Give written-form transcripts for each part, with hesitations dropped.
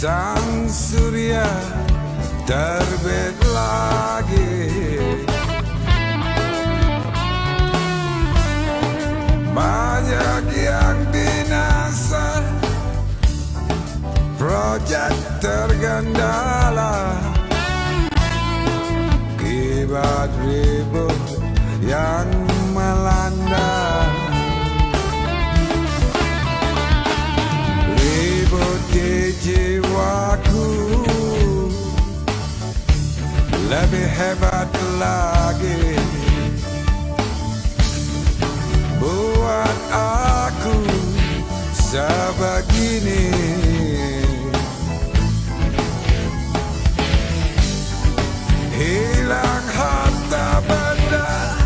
sang surya terbit lagi. Banyak yang binasa, proyek tergendala, akibat ribut yang melanda. Ribut di jiwaku lebih hebat lagi, buat aku sebegini. Hilang harta benda,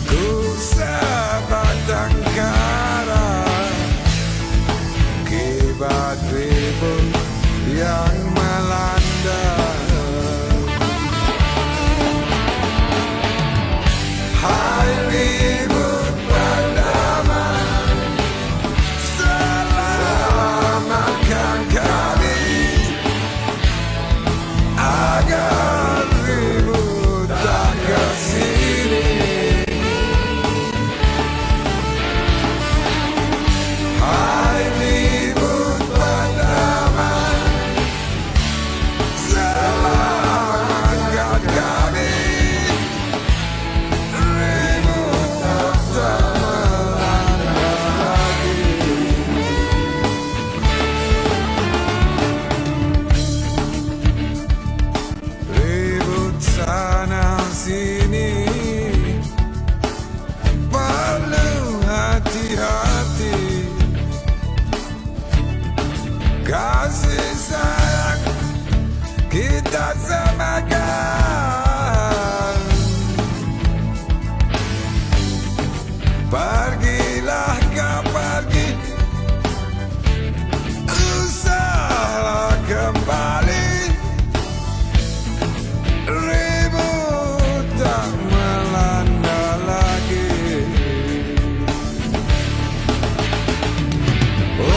ku sebatang kara, akibat ribut yang melanda. Hai ribut berdamai, selamatkan kami agar ribut tak kesini. Hai ribut berdamai, selamatkan kami. Sana sini perlu hati-hati, kasih sayang kita samakan. Pergilah kau pergi, usahlah kembali. Ribut tak melanda lagi. Oh,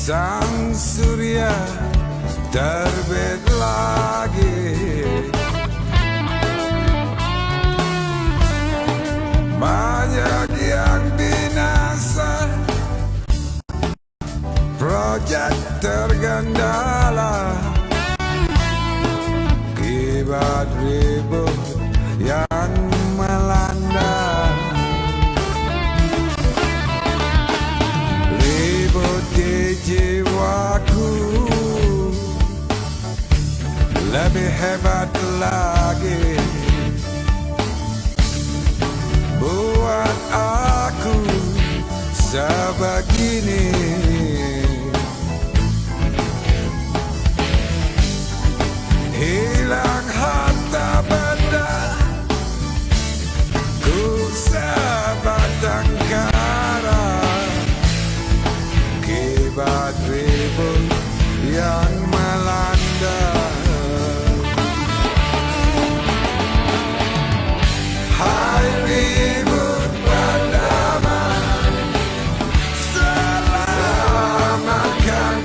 sang surya terbit lagi. Banyak yang binasa, proyek tergendala, akibat ribut yang melanda. Ribut di jiwaku lebih hebat lagi, buat aku sebegini. Hilang harta benda, ku sebatang kara, akibat ribut yang melanda. Hai ribut berdamai, selamatkan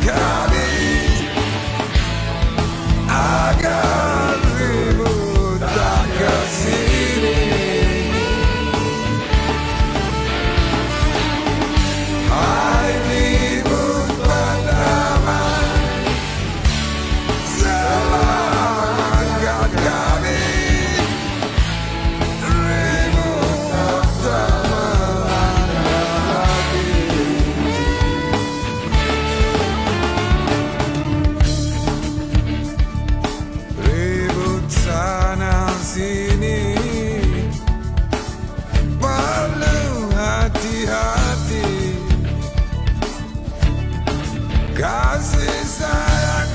kami agar ribut tak kesini. Hai ribut berdamai, selamatkan kami. Ribut sana sini, perlu hati-hati. Kasih sayang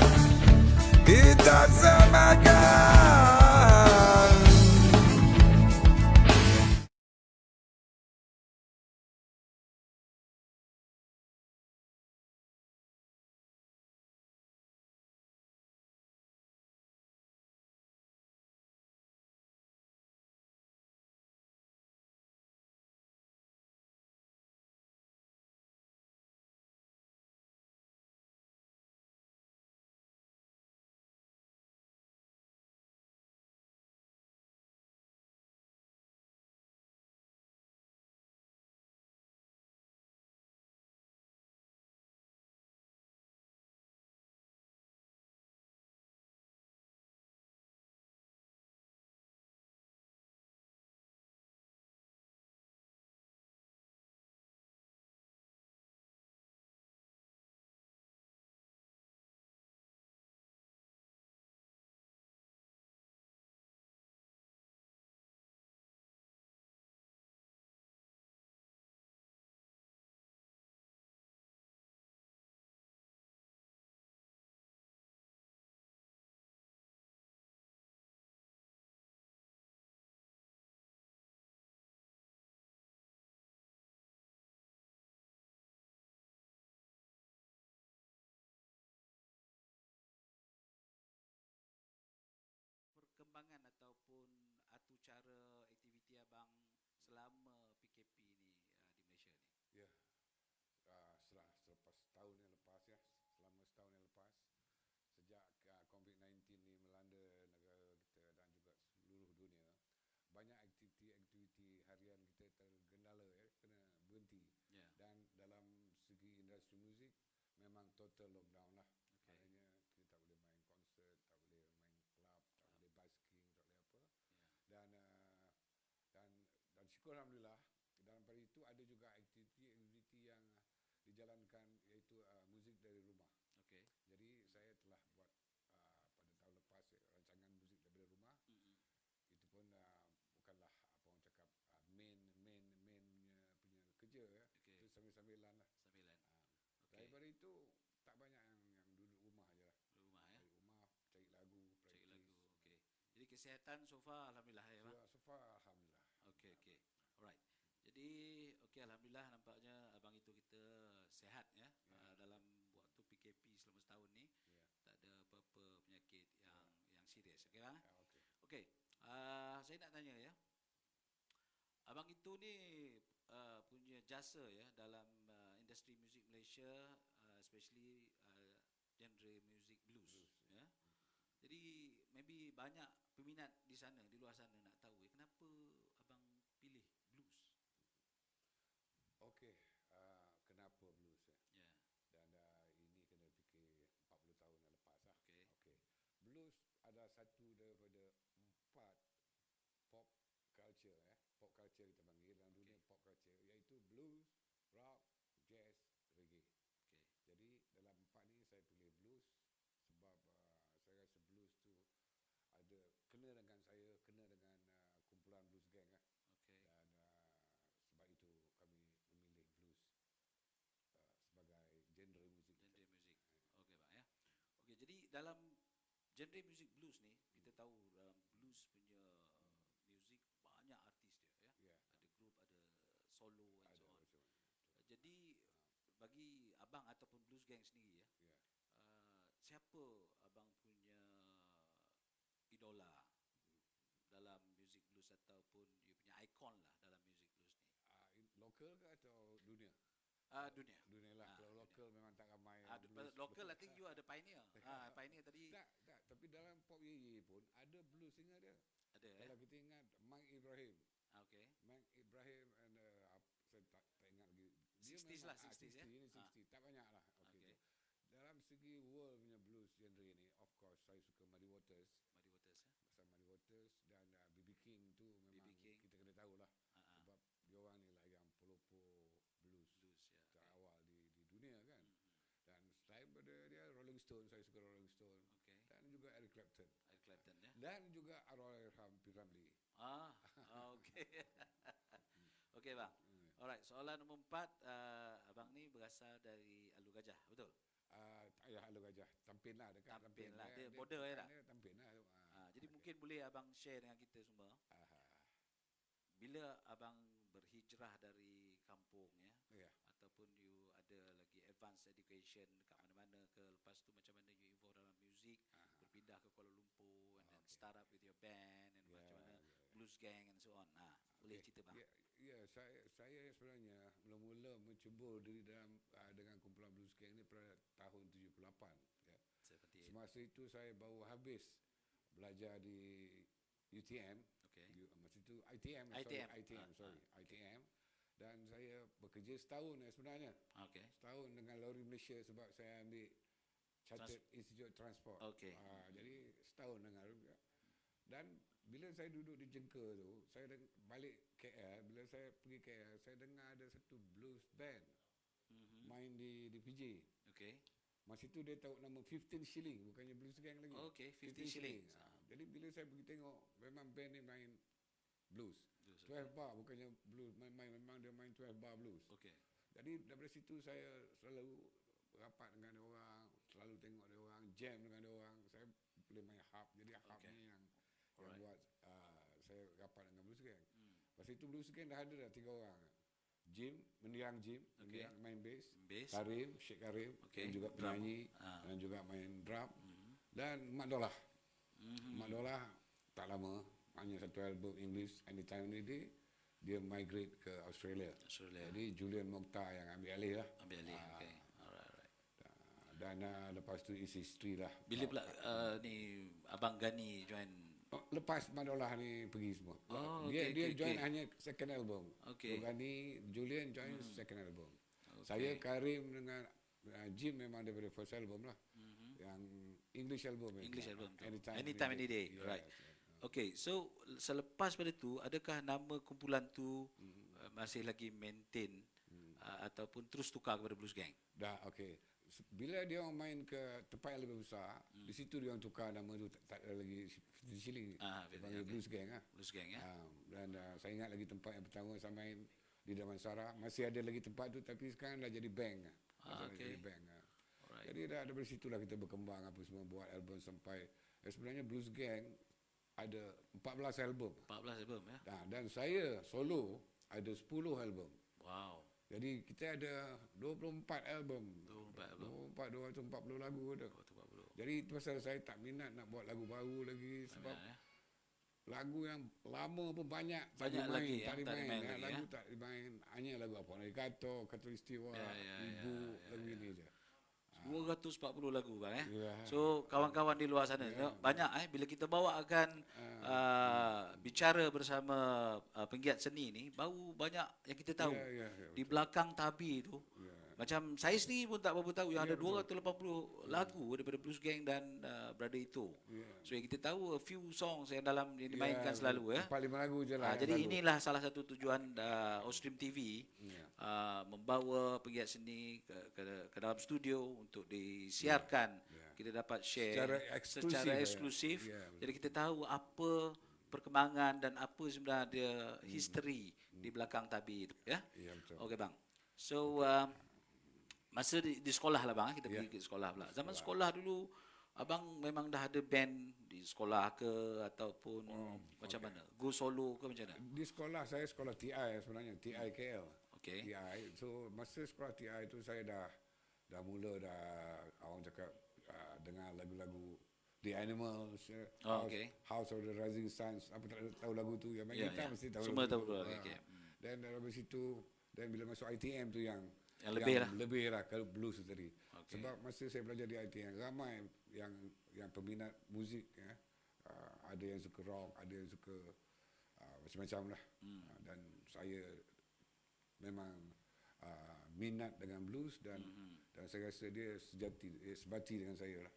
kita samakan. Perkembangan ataupun atu cara aktiviti abang selama PKP ni di Malaysia ni. Ya, selepas tahun yang lepas ya, selama setahun yang lepas, sejak COVID-19 ni melanda negara kita dan juga seluruh dunia, banyak aktiviti-aktiviti harian kita tergendala ya, kena berhenti. Ya. Dan dalam segi industri muzik memang total lockdown lah. Okey. Maknanya kita tak boleh main konsert, tak boleh main club, tak boleh busking, tak boleh apa. Ya. Dan syukur alhamdulillah dalam pada itu ada juga aktiviti-aktiviti yang dijalankan, iaitu muzik dari rumah. Okey. Jadi saya telah buat pada tahun lepas rancangan muzik daripada rumah. Itu pun bukanlah apa orang cakap main punya kerja ya. Okey. Itu sambil-sambilan lah. Sambilan. Okey. Daripada itu tak banyak yang duduk rumah je lah. Rumah ya. Dari rumah cari lagu, Cari praktis. lagu. Okey. Jadi kesihatan so far alhamdulillah ya, Bang. So far alhamdulillah. Okey, okey. Alright. Jadi okey, alhamdulillah nampaknya abang itu kita sihat ya. Dalam waktu PKP selama setahun ni tak ada apa-apa penyakit yang serius. Okey bang? Okey. Okey. Saya nak tanya ya. Abang itu ni punya jasa ya dalam industri muzik Malaysia especially genre music blues, ya. Jadi maybe banyak peminat di sana, di luar sana nak tahu kenapa abang pilih blues. Okey, kenapa blues ya? Ya. Dan ini kena fikir 40 tahun yang lepas lah. Okey. Okey. Blues ada satu daripada 4 pop culture ya. Pop culture kita panggil dalam dunia pop culture, iaitu blues, rock, jazz, reggae. Okey. Jadi dalam 4 ni saya pilih blues sebab saya rasa blues tu ada kena dengan saya, kena dengan kumpulan blues gang lah. Okey. Dan sebab itu kami memilih blues sebagai genre muzik. Genre muzik. Okey bang ya. Okey, jadi dalam genre muzik blues ni kita tahu dalam blues punya muzik banyak artis dia ya. Ya. Ada grup, ada solo and so Ada on. macam mana. Jadi bagi abang ataupun blues gang sendiri ya, Ya. siapa abang punya idola dalam music blues ataupun you punya ikon lah dalam music blues ni? Lokal ke atau dunia? Dunia. Dunia lah. Kalau dunia. lokal memang tak ramai. yang blues. Local I think you ada pioneer. Pioneer tadi Tak. Tapi dalam pop ye pun ada blues singer dia. ada ya. Kalau kita ingat Mike Ibrahim. Okey. Mike Ibrahim and saya tak ingat lagi. 60s lah, 60s ya. 60, ini 60. Tak banyak lah. Okey. Dalam segi world punya blues genre ni, of course saya suka Muddy Waters. Muddy Waters ya. Pasal Muddy Waters dan B.B. King tu memang B.B. King. kita kena tahu lah. Ah. Sebab diorang ni lah yang pelopor blues Blues ya. terawal di dunia kan. Dan selain daripada dia Rolling Stone, saya suka Rolling Stone. Okey. Dan juga Eric Clapton. Eric Clapton ya. Dan juga Arwah P. Ramlee. Okey. Okey bang. Alright, soalan nombor 4, abang ni berasal dari Alur Gajah, betul? Ya, Alur Gajah. Tampin lah dekat Tampin lah. Dia border ya tak? Dia Tampin lah. Jadi mungkin boleh abang share dengan kita semua. Bila abang berhijrah dari kampung ya, Ya. ataupun you ada lagi advanced education dekat mana-mana ke, lepas tu macam mana you involve dalam muzik, berpindah ke Kuala Lumpur and then start up with your band and macam mana blues gang and so on. Boleh cerita bang? Ya, saya sebenarnya mula-mula mencebur diri dalam dengan kumpulan blues gang ni pada tahun 78 ya. Seperti Semasa itu saya baru habis belajar di UTM. okey. Masa itu ITM. Dan saya bekerja setahun sebenarnya. Okey. Setahun dengan Lori Malaysia sebab saya ambil Chartered Institute Transport. Okey. Jadi setahun dengan Lori. Dan bila saya duduk di Jengker tu, saya balik KL. Bila saya pergi KL, saya dengar ada satu blues band main di PJ. Okey. Masa itu dia tahu nama 15 Shilling, bukannya blues gang lagi. Okey, 15 Shillings. Jadi bila saya pergi tengok, memang band ni main blues. 12 bar, bukannya blues memang dia main 12 bar blues. Okey. Jadi daripada situ saya selalu rapat dengan dia orang, selalu tengok dia orang, jam dengan dia orang. Saya boleh main harp. Jadi harp ni yang buat saya rapat dengan blues gang. Lepas itu blues gang dah ada dah 3 orang. Jim, mendiang Jim, mendiang main bass. Karim, Sheikh Karim, dan juga penyanyi dan juga main drum. Dan Mak Dolah. Mak Dolah tak lama, hanya satu album English, Anytime Any Day, dia migrate ke Australia. Jadi Julian Mokhtar yang ambil alih lah. Okey. Alright. Dan lepas tu is history lah. Bila pula ni abang Gani join? Lepas Madolah ni pergi semua. Dia join hanya second album. Gani, Julian join second album. Saya Karim dengan Jim memang daripada first album lah. Yang English album. Anytime Any Day. Right. Okay, so selepas pada tu, adakah nama kumpulan tu masih lagi maintain ataupun terus tukar kepada blues gang? Dah, okay. Bila dia orang main ke tempat yang lebih besar, di situ dia orang tukar nama tu, tak ada lagi 50 Shilling. Dia panggil blues gang lah. Blues gang ya. Dan saya ingat lagi tempat yang pertama saya main di Damansara, masih ada lagi tempat tu, tapi sekarang dah jadi bank. Jadi bank. Jadi dah dari situlah kita berkembang apa semua, buat album sampai sebenarnya blues gang ada 14 album. 14 album ya. Dan saya solo ada 10 album. Wow. Jadi kita ada 24 album. 240 lagu ada. 240. Jadi itu pasal saya tak minat nak buat lagu baru lagi sebab lagu yang lama pun banyak tak dimain. Lagu tak dimain. Hanya lagu apa? Kato Istiwa, Ibu, lagu ini je. 240 lagu bang Ya. So kawan-kawan di luar sana banyak bila kita bawa akan bicara bersama penggiat seni ni baru banyak yang kita tahu. Ya, Di belakang tabi tu macam saya sendiri pun tak berapa tahu yang ada 280 lagu daripada Blues Gang dan Brother Ito. So yang kita tahu a few songs yang dimainkan selalu 4-5 lagu je lah. jadi inilah salah satu tujuan Ostream TV membawa penggiat seni ke dalam studio untuk disiarkan. Kita dapat share secara eksklusif. Jadi kita tahu apa perkembangan dan apa sebenarnya history di belakang tabi itu ya. Betul. Okey bang. So masa di sekolah lah bang, kita pergi ke sekolah pula. Zaman sekolah dulu abang memang dah ada band di sekolah ke ataupun macam mana? Go solo ke macam mana? Di sekolah, saya sekolah TI sebenarnya, TI KL. Okey. TI. So masa sekolah TI itu saya dah mula orang cakap dengar lagu-lagu The Animals, House of the Rising Suns, apa tak tahu lagu tu yang main gitar mesti tahu. Semua tahu. Dan dari situ, dan bila masuk ITM tu yang lebih lah ke blues tadi. Sebab masa saya belajar di ITM ramai yang peminat muzik ya. Ada yang suka rock, ada yang suka macam-macam lah. Dan saya memang minat dengan blues dan saya rasa dia sebati dengan saya lah.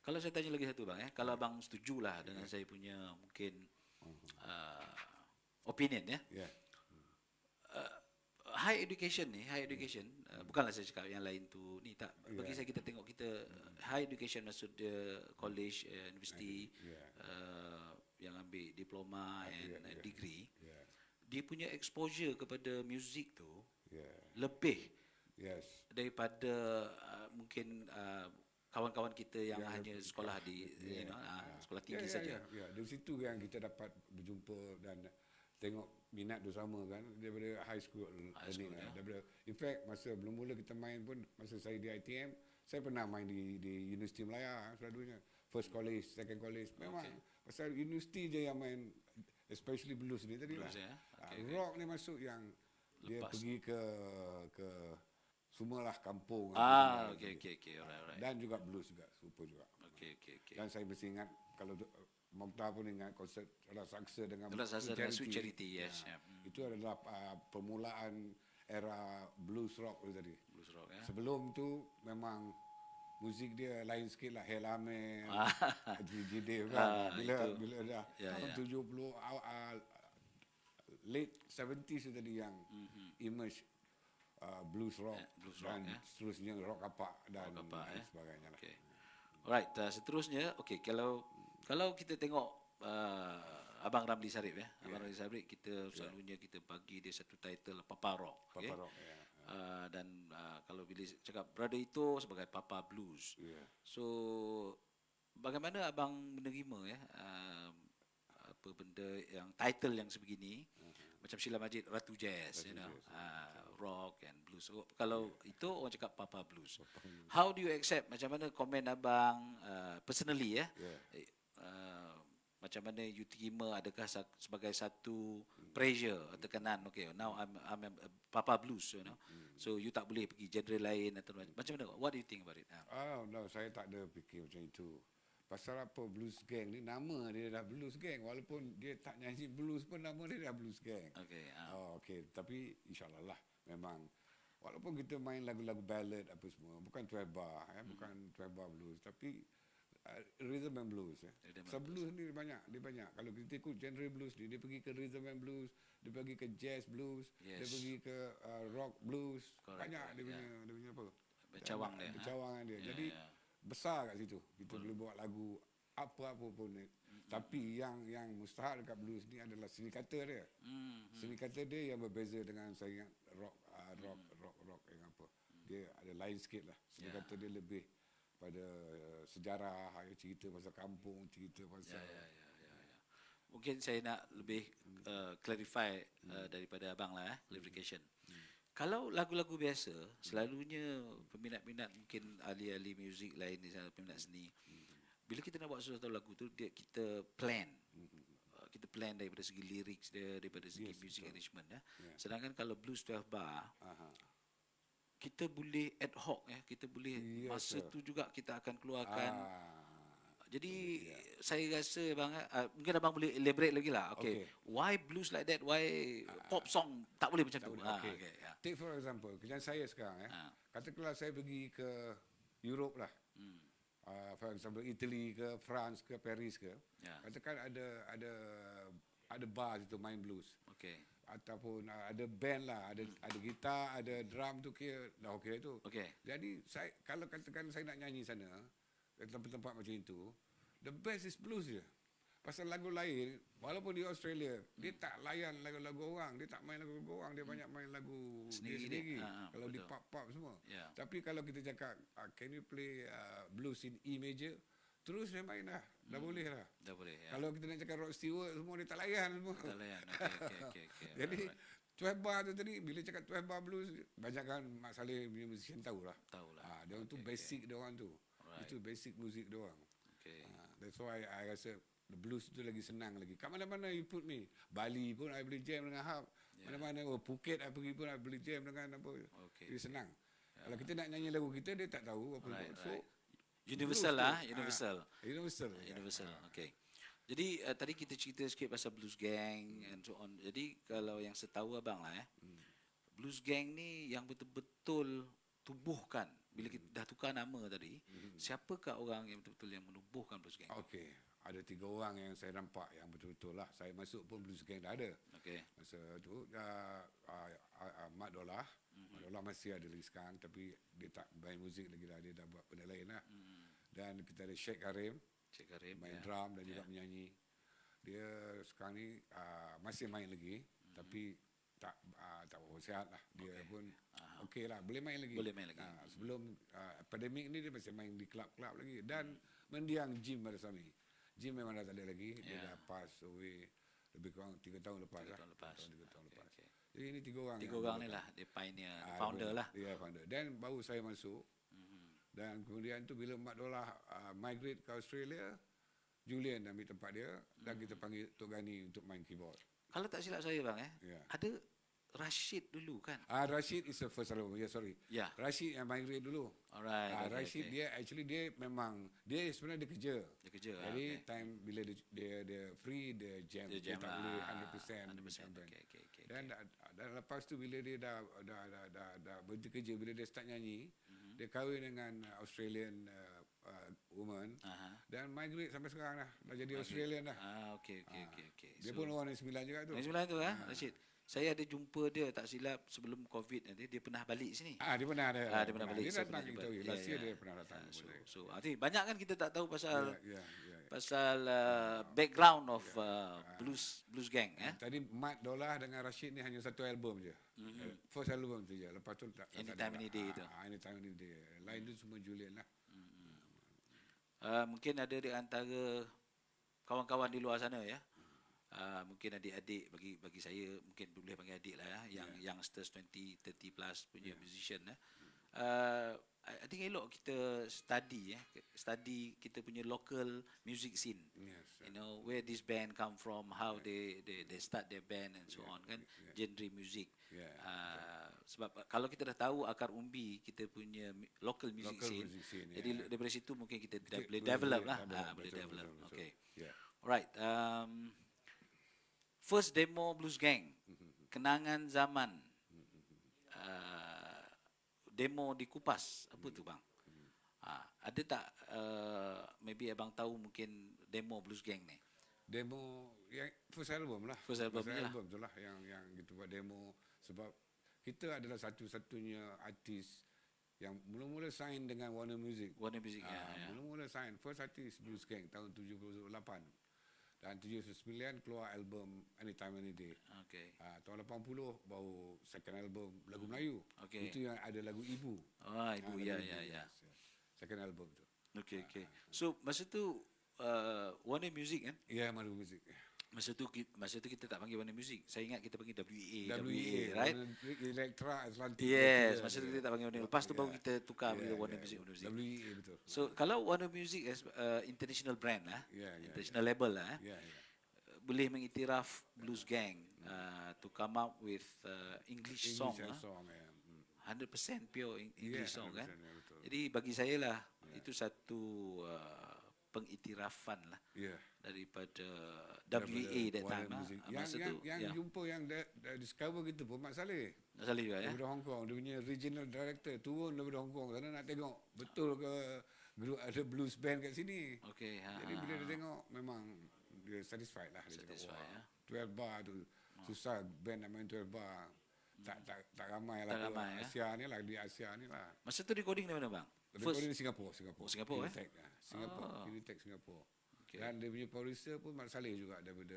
Kalau saya tanya lagi satu bang kalau abang setujulah dengan saya punya mungkin opinion ya. High education bukanlah saya cakap yang lain tu ni tak bagi saya kita tengok kita high education maksud dia college university yang ambil diploma and degree dia punya exposure kepada music tu lebih daripada mungkin kawan-kawan kita yang hanya sekolah di sekolah tinggi saja. Dari situ yang kita dapat berjumpa dan tengok minat tu sama kan daripada high school learning daripada in fact masa belum mula kita main pun masa saya di ITM saya pernah main di Universiti Melaya selalunya first college second college memang pasal universiti je yang main especially blues ni tadi lah rock ni masuk yang dia pergi ke semualah kampung alright. Dan juga blues juga super juga dan saya mesti ingat kalau Mokhtar pun ingat konsert Saksa dengan Sweet Charity itu adalah permulaan era blues rock tu tadi. Blues rock Sebelum tu memang muzik dia lain sikit lah Helame, Jidil kan. Bila dah tahun 70 late 70s tu tadi yang emerge blues rock dan seterusnya rock kapak dan sebagainya lah. Alright, seterusnya kalau kita tengok Abang Ramli Sarip Abang Ramli Sarip kita selalunya kita bagi dia satu title Papa Rock. Dan kalau bila cakap Brother Ito sebagai Papa Blues. So bagaimana abang menerima apa benda yang title yang sebegini macam Sheila Majid Ratu Jazz, rock and blues. So, kalau itu orang cakap Papa Blues. How do you accept? Macam mana komen abang personally macam mana you terima, adakah sebagai satu pressure, tekanan, okay, now I'm a Papa Blues, so you tak boleh pergi genre lain atau macam mana, what do you think about it? No, saya tak ada fikir macam itu. Pasal apa Blues Gang ni, nama dia dah Blues Gang, walaupun dia tak nyanyi blues pun nama dia dah Blues Gang. Okay, tapi insyaAllah lah, memang walaupun kita main lagu-lagu ballad apa semua, bukan 12 bar, bukan 12 bar blues, tapi rhythm and blues. So blues ni dia banyak. Kalau kita ikut genre blues dia pergi ke rhythm and blues, dia pergi ke jazz blues, dia pergi ke rock blues. Banyak dia punya apa? Bercawangan dia. Jadi besar kat situ. Kita boleh buat lagu apa-apa pun. Tapi yang mustahak dekat blues ni adalah seni kata dia. Seni kata dia yang berbeza dengan saya ingat rock yang apa. Dia ada lain sikit lah. Seni kata dia lebih pada sejarah, cerita pasal kampung, cerita pasal Mungkin saya nak lebih clarify daripada abang lah clarification. Kalau lagu-lagu biasa, selalunya peminat-peminat mungkin ahli-ahli muzik lain di sana, peminat seni, bila kita nak buat sesuatu lagu tu kita plan. Kita plan daripada segi lyrics dia, daripada segi music arrangement Sedangkan kalau blues 12 bar kita boleh ad hoc ya, kita boleh Yes, masa sir. tu juga kita akan keluarkan. Ah, Jadi saya rasa bang, mungkin abang boleh elaborate lagi lah. Okay. Okay. Why blues like that? Why pop song tak boleh macam tak tu? boleh. Ah, Okay. okay, ya. Take for example, kerjaan saya sekarang Ah. katakanlah saya pergi ke Europe lah. For example, Italy ke, France ke, Paris ke. Ya. Katakan ada bar situ main blues. Okay. Ataupun ada band lah, ada gitar, ada drum tu kira dah okey tu. Okay. Jadi saya kalau katakan saya nak nyanyi sana, di tempat-tempat macam itu, the best is blues je. Pasal lagu lain, walaupun di Australia, dia tak layan lagu-lagu orang, dia tak main lagu orang, dia banyak main lagu Sendiri dia dia. sendiri. Kalau di Betul. pub-pub semua. Ya. Tapi kalau kita cakap, can you play blues in E major? Terus dia main dah, dah boleh dah. Dah boleh ya. Kalau kita nak cakap Rod Stewart semua, dia tak layan semua. Tak layan. Okay. Jadi Alright. 12 bar tu tadi, bila cakap 12 bar blues, banyak kan Mak Saleh punya musician tahulah. Tahulah. Dia orang tu basic dia orang tu. Alright. Itu basic music dia orang. Okay. That's why I rasa the blues tu lagi senang lagi. Kat mana-mana you put me. Bali pun I boleh jam dengan harp. Mana-mana Phuket I pergi pun I boleh jam dengan apa. Okay. Jadi senang. Kalau kita nak nyanyi lagu kita, dia tak tahu apa. Right, So, right. Universal blues lah, tu, universal. Universal. Universal. Okay. Jadi tadi kita cerita sikit pasal blues gang and so on. Jadi kalau yang setahu abang lah blues gang ni yang betul-betul tubuhkan. Bila kita dah tukar nama tadi, siapakah orang yang betul-betul yang menubuhkan blues gang? Okey. Ada 3 orang yang saya nampak yang betul-betul lah. Saya masuk pun blues gang dah ada. Okay. Masa tu Mat Dolah. Mat Dolah masih ada lagi sekarang, tapi dia tak main muzik lagi lah. Dia dah buat benda lain lah. Dan kita ada Sheikh Karim, Cik Karim. main ya. drum dan juga menyanyi. Dia sekarang ni masih main lagi, tapi tak berapa sihat lah. Dia pun okey lah, boleh main lagi. Boleh main lagi. Sebelum pandemik ni dia masih main di klub-klub lagi. Dan mendiang gym pada Sami. Gym memang dah tak ada lagi. Dia dah pass away lebih kurang 3 tahun lepas 3 lah. tahun lepas. 3 tahun lepas. Okay. Jadi ini 3 orang. 3 orang ni lah, dia pioneer, founder lah. Dia founder. Dan baru saya masuk. Dan kemudian tu bila Mak Dolah migrate ke Australia, Julian ambil tempat dia dan kita panggil Tok Gani untuk main keyboard. Kalau tak silap saya bang Ya. ada Rashid dulu kan? Rashid is the first album. Sorry. Ya. Rashid yang migrate dulu. Alright. Okay, Rashid okay. dia memang dia sebenarnya dia kerja. Dia kerja. Jadi okay. time bila dia free dia jam. Dia jam tak lah. boleh 100%. 100%. band. Okay. Dan lepas tu bila dia dah berhenti kerja, bila dia start nyanyi, dia kahwin dengan Australian woman Aha. dan migrate sampai sekarang dah jadi Australian dah. Okay. Dia pun orang yang 9 juga tu. Yang sebelah tu Rashid. Saya ada jumpa dia tak silap sebelum COVID nanti dia pernah balik sini. Dia pernah ada. Dia pernah balik. Dia Saya datang pernah kita jumpa. last year Ya. dia pernah datang. So arti banyak kan kita tak tahu pasal Ya. pasal background of blues gang Tadi Mat Dolah dengan Rashid ni hanya satu album je. First album tu je. Lepas tu tak Anytime Any Day tu. Anytime Any Day. Lain tu semua Julian lah. Mungkin ada di antara kawan-kawan di luar sana ya. Mungkin adik-adik bagi saya mungkin boleh panggil adik lah ya, yang youngsters 20 30 plus punya musician ya. I think elok kita study kita punya local music scene. Yes. You know where this band come from, how they start their band and so on kan, genre music. Yeah. Sebab kalau kita dah tahu akar umbi kita punya local music Local scene, music scene, jadi daripada situ mungkin kita boleh boleh develop lah. betul, Boleh develop. betul. Okay. Yeah. Alright. First demo blues gang, kenangan zaman. Demo di Kupas, apa tu bang? Ada tak maybe abang tahu mungkin demo blues gang ni? Demo yang first album lah. First album je lah. album tu lah yang kita buat demo sebab kita adalah satu-satunya artis yang mula-mula sign dengan Warner Music. Warner Music ya. Mula-mula sign first artist Blues Gang tahun 78. Dan 79 keluar album Anytime Any Day. Okay. Tahun 80 baru second album lagu Melayu. Okay. Itu yang ada lagu Ibu. Ibu ya. Yes. Second album tu. Okay. So masa tu Warner Music kan? Ya, Warner Music. Masa tu kita tak panggil Warner Music. Saya ingat kita panggil WA, right? right? Electra Atlantic. Yes, masa tu kita tak panggil Warner. Lepas tu baru kita tukar panggil Warner Music. WA betul. So kalau Warner Music as international brand lah, international label lah, Ya. boleh mengiktiraf blues gang to come up with English song lah. 100% pure English song kan. 100%, ya, betul. Jadi bagi saya lah itu satu pengiktirafan lah Ya. daripada Daripada WA that Warner time lah. Music. Masa tu Yang jumpa yang discover kita pun Mat Saleh. Salih juga ya. Daripada Hong Kong, dia punya regional director turun daripada Hong Kong sana nak tengok betul ke grup ada blues band kat sini. Okey. Jadi bila dia tengok memang dia satisfied lah. Dia Satisfied, cakap, ya. 12 bar tu susah band nak main 12 bar. Tak ramai lah. Tak Kalau ramai, ya. Asia ni lah, di Asia ni lah. Masa tu recording di mana bang? Recording di Singapura. Oh, Singapura, Unitec, Singapura. Oh. Unitec Singapura. Okey. Dan dia punya producer pun Mat Saleh juga daripada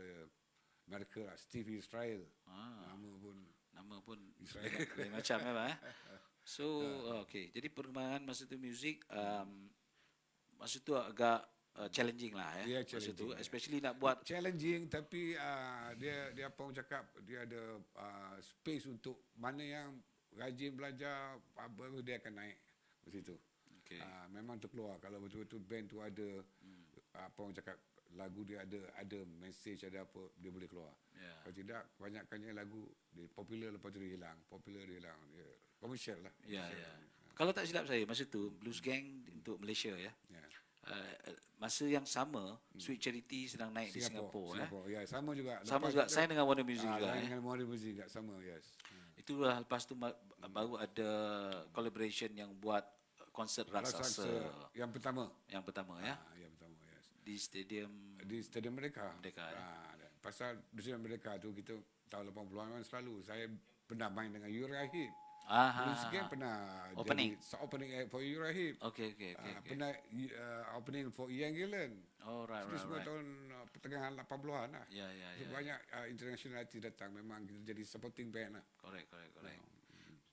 Amerika lah. Steve Israel. Nama pun Israel lain macam ya bang. So okey. Jadi perkembangan masa tu muzik masa tu agak challenging lah ya. Ya, Masa tu challenging, ya. especially nak buat challenging, tapi dia apa orang cakap, dia ada space untuk mana yang rajin belajar baru dia akan naik ke situ. okey. Memang terkeluar kalau betul-betul band tu ada apa orang cakap, lagu dia ada message, ada apa, dia boleh keluar. Ya. Kalau tidak, kebanyakannya lagu dia popular, lepas tu dia hilang, dia komersial lah. Ya Komersial. ya. Kalau tak silap saya masa tu Blues Gang untuk Malaysia ya. Ya. Masa yang sama Sweet Charity sedang naik di Singapura ya. Ya, sama juga. Sama Lepas juga tu- saya dengan Warner Music juga lain ya. dengan Warner Music juga sama, yes. Itulah lepas tu baru ada collaboration yang buat konsert raksasa yang pertama. yang pertama ya Yang pertama, yes. di stadium Di Stadium Merdeka. Merdeka, ya. Pasal di Stadium Merdeka tu kita tahun 80-an memang selalu saya pernah main dengan Uriah Heep. Blues Gang pernah Opening. jadi opening act for Uriah Heep. Okey. Pernah opening for Ian Gillan. Oh right. Itu semua tahun pertengahan 80-an lah. Ya. So, banyak international artis datang, memang kita jadi supporting band lah. Correct.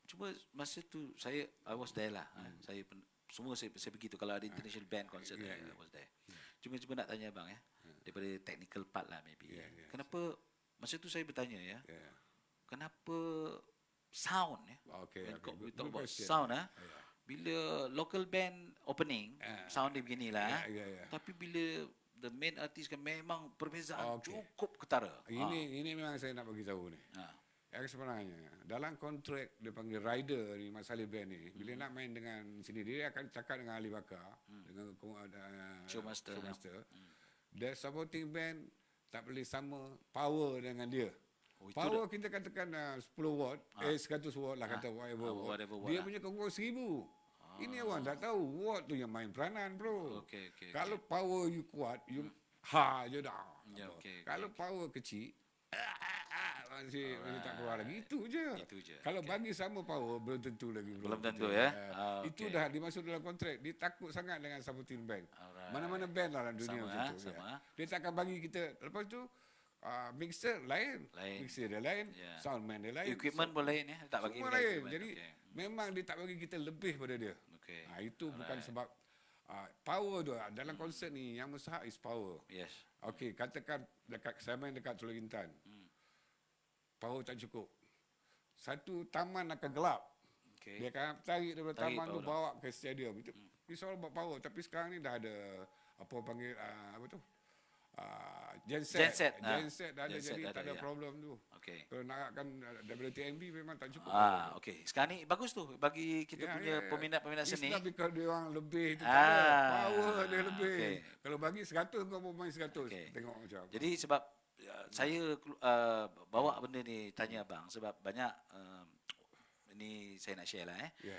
Cuma masa tu I was there lah. Saya semua saya begitu kalau ada international band concert I was there. Cuma nak tanya abang ya. Daripada technical part lah maybe. Yeah. Kenapa masa tu saya bertanya ya. Yeah. Kenapa sound ya? Okay. We talk Good about question. sound Yeah. Bila local band opening sound dia beginilah. Yeah. Tapi bila the main artist kan memang perbezaan Okay. cukup ketara. Ini memang saya nak bagi tahu ni. Ha. Yang sebenarnya dalam kontrak dia panggil rider ni, Mat Saleh band ni, bila nak main dengan sini dia akan cakap dengan Ali Bakar, dengan Showmaster. The supporting band tak boleh sama power dengan dia. Oh, itu Power kita katakan 10 watt, 100 watt lah kata whatever watt. whatever watt Dia lah. punya kongkong 1000. Ini orang tak tahu watt tu yang main peranan, bro. Okey. Kalau power you kuat, you je dah. Ya, Apa. okey, Kalau power kecil, masih tak keluar lagi. Itu je. Kalau bagi sama power, belum tentu lagi, bro. Belum tentu, ya? Itu Okey. dah dimasuk dalam kontrak. Dia takut sangat dengan supporting band. Alright. Mana-mana band lah dalam dunia Sama, macam tu. sama. Dia takkan bagi kita. Lepas tu, mixer lain. Lain. Mixer dia lain. Ya. Soundman dia lain. Equipment pun lain ya. Tak bagi Semua kita lain. equipment. Jadi memang dia tak bagi kita lebih pada dia. Okey. Itu bukan sebab power tu. Dalam konsert ni yang mustahak is power. Yes. Okey, katakan saya main dekat Teluk Intan. Power tak cukup. Satu taman akan gelap. Okey. Dia akan tarik daripada Tarik taman tu power tu. bawa ke stadium. Itu soal about power. Tapi sekarang ni dah ada apa orang panggil apa tu? Genset. Genset dah ada, Genset jadi dah tak ada, ada ya. problem tu. Okey. Kalau nakkan daripada TMB memang tak cukup. Okey. Sekarang ni bagus tu bagi kita punya peminat-peminat It's seni. not because dia orang lebih tu. Ah, Power dia lebih. okey. Kalau bagi 100 kau mau main 100. Okey. Tengok macam. Jadi sebab saya bawa benda ni tanya abang sebab banyak ini saya nak share lah Ya.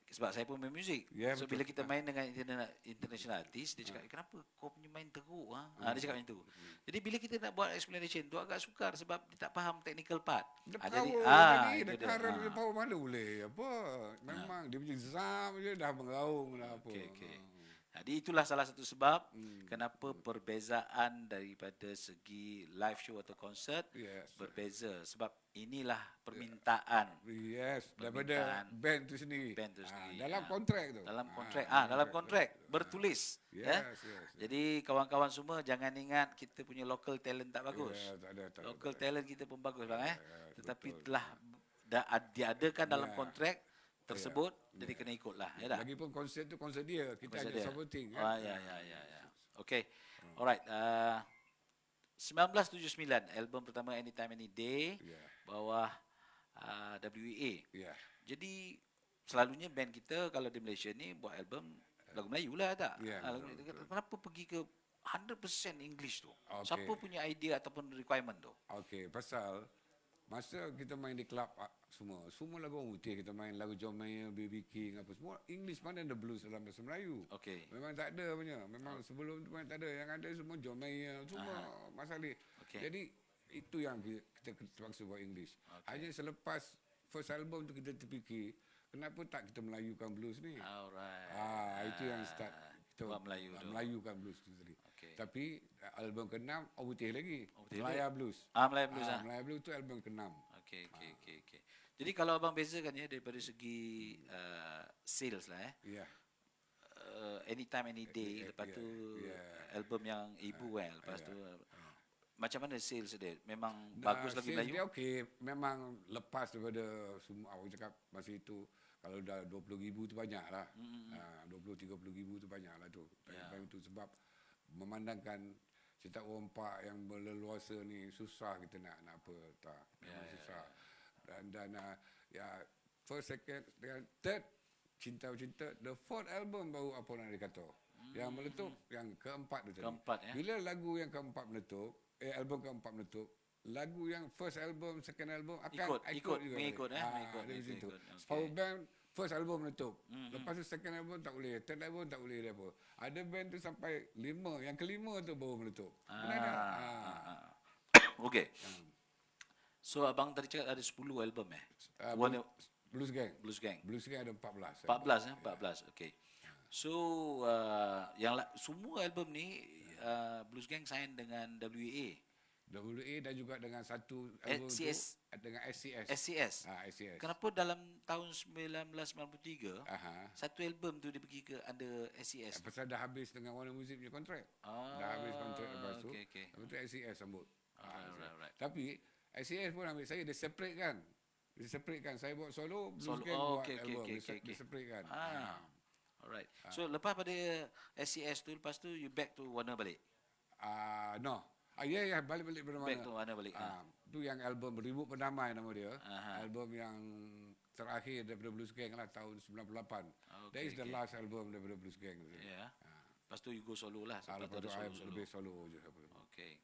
Sebab saya pun main muzik. Ya, So betul. bila kita main dengan international artist, dia cakap, kenapa kau punya main teruk? Dia cakap macam tu. Jadi bila kita nak buat explanation tu agak sukar sebab dia tak faham technical part. Dia Jadi power tadi, itu dia dia. current dia power mana boleh apa. Memang dia punya zam je dah mengaung dah apa. Okey. Jadi itulah salah satu sebab kenapa perbezaan daripada segi live show atau konsert Yes. berbeza. Sebab inilah permintaan. Yes, Permintaan daripada band tu sendiri. Band tu sendiri. Dalam kontrak tu. Dalam kontrak, dalam kontrak bertulis. Yes. Jadi kawan-kawan semua jangan ingat kita punya local talent tak bagus. Ya, tak ada. Local talent kita pun bagus bang Tetapi telah diadakan dalam kontrak tersebut, jadi kena ikutlah. Ya tak? Lagipun konsert tu konsert dia, kita Konsert hanya dia. supporting. Ya. Okey. Alright. 1979 album pertama Anytime Any Day Ya. bawah WA. Ya. Jadi selalunya band kita kalau di Malaysia ni buat album lagu Melayu lah tak? Ya, Lagu, betul. kenapa pergi ke 100% English tu? Okey. Siapa punya idea ataupun requirement tu? Okey, pasal masa kita main di klub semua lagu orang putih, kita main lagu John Mayer, B.B. King apa semua English, mana ada blues dalam bahasa Melayu. Okey. Memang tak ada punya. Memang sebelum tu memang tak ada. Yang ada semua John Mayer, semua Mas Ali. Okey. Jadi itu yang kita terpaksa buat English. Hanya selepas first album tu kita terfikir, kenapa tak kita melayukan blues ni? Alright. Itu yang start kita buat Melayu tu. melayukan blues tu tadi. Okey. Tapi album ke-6 orang putih lagi. Putih Melaya Blues. Melayu Blues ah. Melaya Blues tu album ke-6. Okey. Jadi kalau abang bezakan ya daripada segi sales lah Ya. anytime any day, lepas tu album yang Ibu lepas tu macam mana sales dia? Memang bagus lagi sales Melayu? dia okey. Memang lepas daripada semua awak cakap masa itu, kalau dah 20,000 tu banyak lah. 20-30,000 tu banyak lah tu. Time tu sebab memandangkan cetak rompak yang berleluasa ni susah kita nak apa tak. Memang susah. Dan first, second, dan third cinta, the fourth album baru apa nak dikata. Yang meletup yang keempat tu tadi. Keempat, ya. Bila lagu yang keempat meletup, album keempat meletup, lagu yang first album, second album akan Ikut, juga. mengikut, Dari mengikut, situ. okey. Power Band first album meletup. Lepas tu second album tak boleh, third album tak boleh dia apa. Ada band tu sampai 5, yang kelima tu baru meletup. Okey. So abang tadi cakap ada 10 album Warna Blues Gang. Blues Gang. Blues Gang ada 14. 14 okey. So semua album ni Blues Gang sign dengan WA. WA dan juga dengan satu album SCS. tu dengan SCS. SCS. SCS. Kenapa dalam tahun 1993 Aha. satu album tu dia pergi ke under SCS? Pasal dah habis dengan Warner Music punya kontrak. Dah habis kontrak lepas tu. Lepas tu SCS sambut. Right. Tapi SCS pun ambil saya, dia separate kan. Saya buat solo, Blues Gang buat album. Dia separate kan. Alright. So lepas pada SCS tu, lepas tu you back to Warner balik? No. Balik pada mana? Back to Warner balik. Tu yang album Ribut Berdamai nama dia. Aha. Album yang terakhir daripada Blues Gang lah tahun 98. That is the last album daripada Blues Gang. Ya. Lepas tu you go solo lah. Lepas tu I lebih solo je. Okay.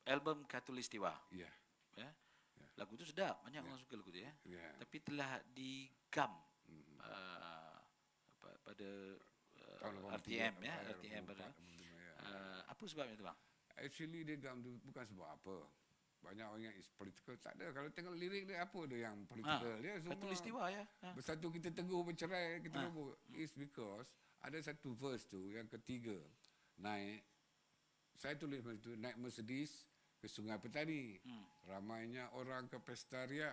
Album Khatulistiwa. Ya. Lagu tu sedap. Banyak orang suka lagu tu ya. Tapi telah digam pada RTM ya. RTM pada. Apa sebabnya tu bang? Actually dia gam tu bukan sebab apa. Banyak orang yang is political. Tak ada. Kalau tengok lirik dia, apa dia yang political. Dia semua Khatulistiwa ya. bersatu kita teguh, bercerai kita rebut. It's because ada satu verse tu yang ketiga naik. Saya tulis masa tu, naik Mercedes ke Sungai Petani. Ramainya orang ke Pesta Ria.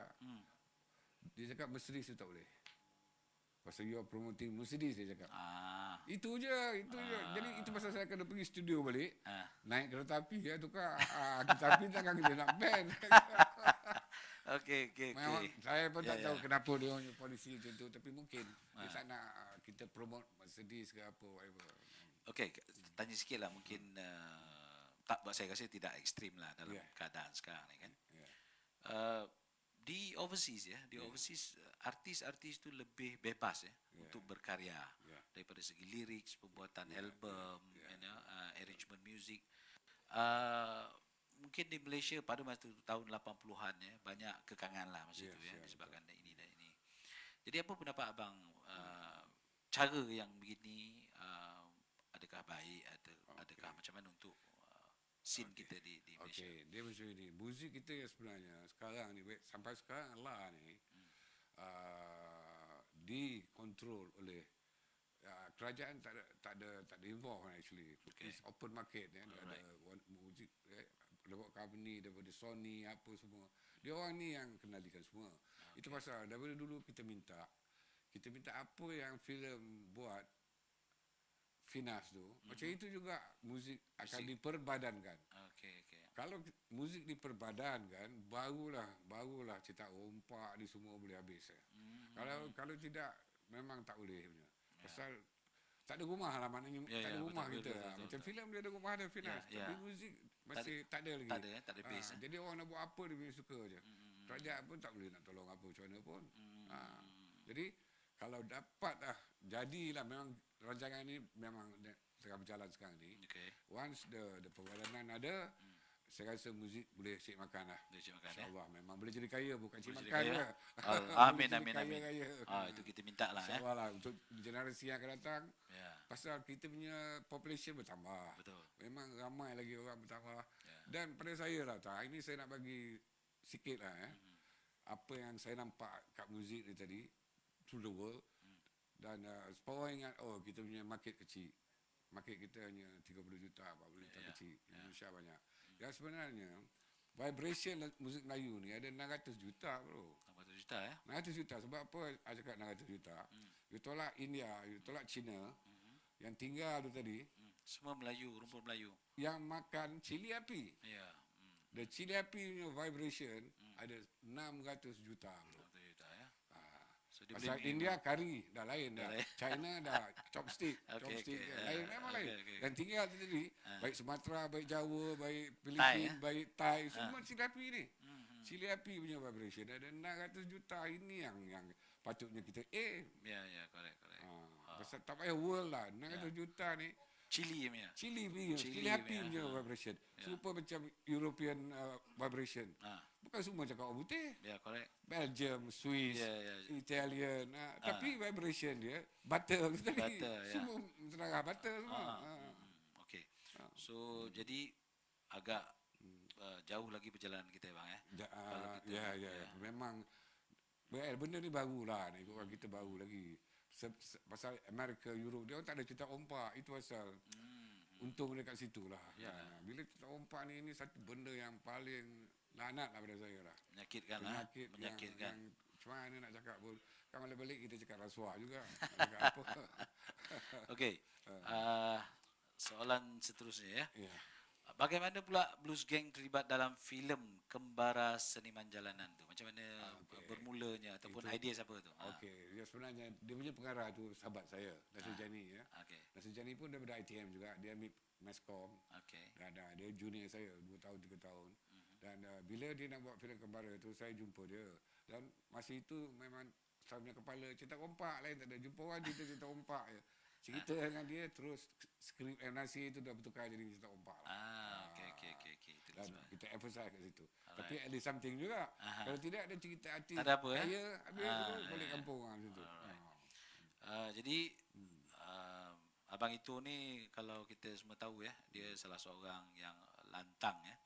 Dia cakap Mercedes tu tak boleh. Pasal you are promoting Mercedes, dia cakap. Itu je. Jadi itu pasal saya kena pergi studio balik. Naik kereta api ya, tukar kereta api takkan kita nak ban. Okey. Memang saya pun tak tahu kenapa dia punya polisi macam tu, tapi mungkin dia tak nak kita promote Mercedes ke apa whatever. Okey, tanya sikit lah mungkin tak, saya rasa tidak ekstrim lah dalam keadaan sekarang ni kan. Di overseas overseas artis-artis tu lebih bebas untuk berkarya daripada segi lirik, pembuatan album, arrangement music. Mungkin di Malaysia pada masa tahun 80-an banyak kekangan lah masa tu disebabkan ini dan ini. Jadi apa pendapat abang cara yang begini adakah baik adakah macam mana untuk scene kita di Malaysia? Dia macam ini. Muzik kita yang sebenarnya sekarang ni sampai sekarang lah ni dikontrol oleh kerajaan. Tak ada involve actually. It's open market ada muzik buat company daripada Sony apa semua. Dia orang ni yang kenalikan semua. Itu pasal daripada dulu kita minta apa yang filem buat Finas tu, macam itu juga muzik akan diperbadankan. Kalau muzik diperbadankan, barulah cetak rompak di semua boleh habis. Kalau tidak, memang tak boleh punya. Pasal tak ada rumah lah, maknanya tak ada rumah kita. Macam filem dia ada rumah, ada Finas. Tapi muzik masih tak ada lagi. Tak ada base. Jadi orang nak buat apa dia suka je. Kerajaan pun tak boleh nak tolong apa macam mana pun. Jadi kalau dapat jadilah, memang rancangan ini memang tengah berjalan sekarang ni. Okay. Once the perwadanan ada, saya rasa muzik boleh cik makan lah. Boleh cik makan, InsyaAllah memang boleh jadi kaya, bukan cik Boleh jadi makan kaya. je. Amin, Boleh jadi amin. kaya. Itu kita minta lah InsyaAllah lah untuk generasi yang akan datang. Ya. Pasal kita punya population bertambah. Betul. Memang ramai lagi orang bertambah. Ya. Dan pada saya lah, hari ini saya nak bagi sikit lah apa yang saya nampak kat muzik ni tadi, through the world. Dan supaya ingat, kita punya market kecil. Market kita hanya 30 juta, 40 juta kecil. Indonesia banyak. Yang sebenarnya, vibration muzik Melayu ni ada 600 juta bro. 600 juta 600 juta. Sebab apa saya cakap 600 juta? You tolak India, you tolak China, yang tinggal tu tadi, Semua Melayu, rumput Melayu. yang makan cili api. Ya. The cili api punya vibration ada 600 juta bro. 600 juta ya. So dia Pasal boleh India kari dah lain dah. lain. China dah chopstick. Okay, Chopstick okay. lain, memang lain. Okay. Dan tinggal tu tadi, baik Sumatera, baik Jawa, baik Thai, Filipin, baik Thai, semua cili api ni. Hmm. Cili api punya vibration ada 600 juta. Ini yang patutnya kita Ya, correct. pasal tak payah world lah. 600 juta ni Chili punya. Cili api punya vibration. Serupa macam European vibration. Bukan semua cakap orang putih. Ya, correct. Belgium, Swiss, Ya. Italian, tapi vibration dia butter tadi. Butter, ya. Semua terarah butter semua. Okey. So jadi agak jauh lagi perjalanan kita bang Kalau kita Memang benda ni barulah ni, orang kita baru lagi. Pasal Amerika, Europe, dia orang tak ada cerita ompak. Itu pasal untung dia kat situ lah. Ya. Bila cerita ompak ni satu benda yang paling lanat lah pada saya lah. menyakitkan Menyakitkan. Yang macam mana nak cakap pun. Kan balik kita cakap rasuah juga. Nak cakap apa. Okey. Soalan seterusnya ya. Ya. Bagaimana pula Blues Gang terlibat dalam filem Kembara Seniman Jalanan tu? Macam mana bermulanya ataupun idea siapa tu? Okey, dia sebenarnya dia punya pengarah tu sahabat saya, Nasir Jani ya. Okey. Nasir Jani pun daripada ITM juga, dia ambil Mascom. Okey. Dan dia junior saya 2 tahun 3 tahun. Dan bila dia nak buat filem Kembara tu, saya jumpa dia. Dan masa itu memang saya punya kepala cerita rompak lain tak ada. Jumpa orang cerita rompak je. Cerita dengan dia terus skrip nasi itu dah bertukar jadi cerita rompak lah. Okey. Itu Dan sebab. kita emphasize kat situ. Tapi at least something juga. Kalau tidak ada cerita artis Tak ada apa, kaya, habis balik kampung orang situ. Jadi abang itu ni kalau kita semua tahu ya, dia salah seorang yang lantang ya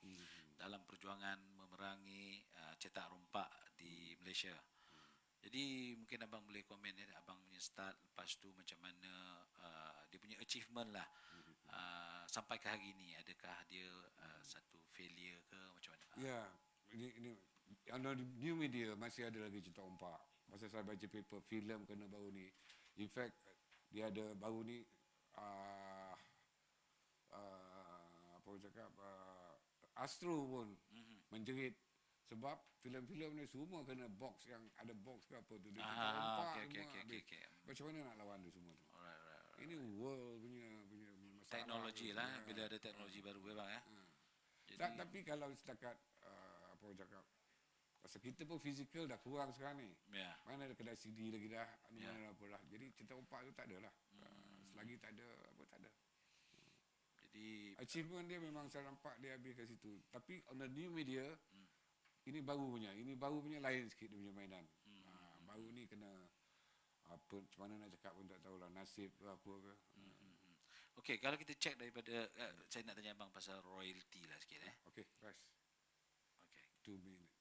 dalam perjuangan memerangi cetak rompak di Malaysia. Jadi mungkin abang boleh komen ya, abang punya start lepas tu macam mana dia punya achievement lah sampai ke hari ini. Adakah dia satu failure ke macam mana? Ya, ini under new media masih ada lagi cerita rompak. Masa saya baca paper filem kena baru ni. In fact dia ada baru ni apa orang cakap Astro pun menjerit sebab filem-filem ni semua kena box yang ada box ke apa tu dia cerita rompak semua habis. Macam mana nak lawan tu semua tu? Alright. Ini world punya masalah. Teknologi lah bila ada teknologi baru ya bang ya. Jadi, Tapi kalau setakat apa orang cakap, pasal kita pun fizikal dah kurang sekarang ni. ya. Mana ada kedai CD lagi dah, mana apa lah. Jadi cerita rompak tu tak ada lah. Selagi tak ada, apa tak ada. Jadi Achievement dia memang saya nampak dia habis kat situ. Tapi on the new media, ini baru punya. Ini baru punya lain sikit dia punya mainan. Baru ni kena, apa, macam mana nak cakap pun tak tahulah. Nasib ke apa ke. okey, kalau kita check daripada saya nak tanya abang pasal royalty lah sikit Okay, press. Okey. 2 minutes.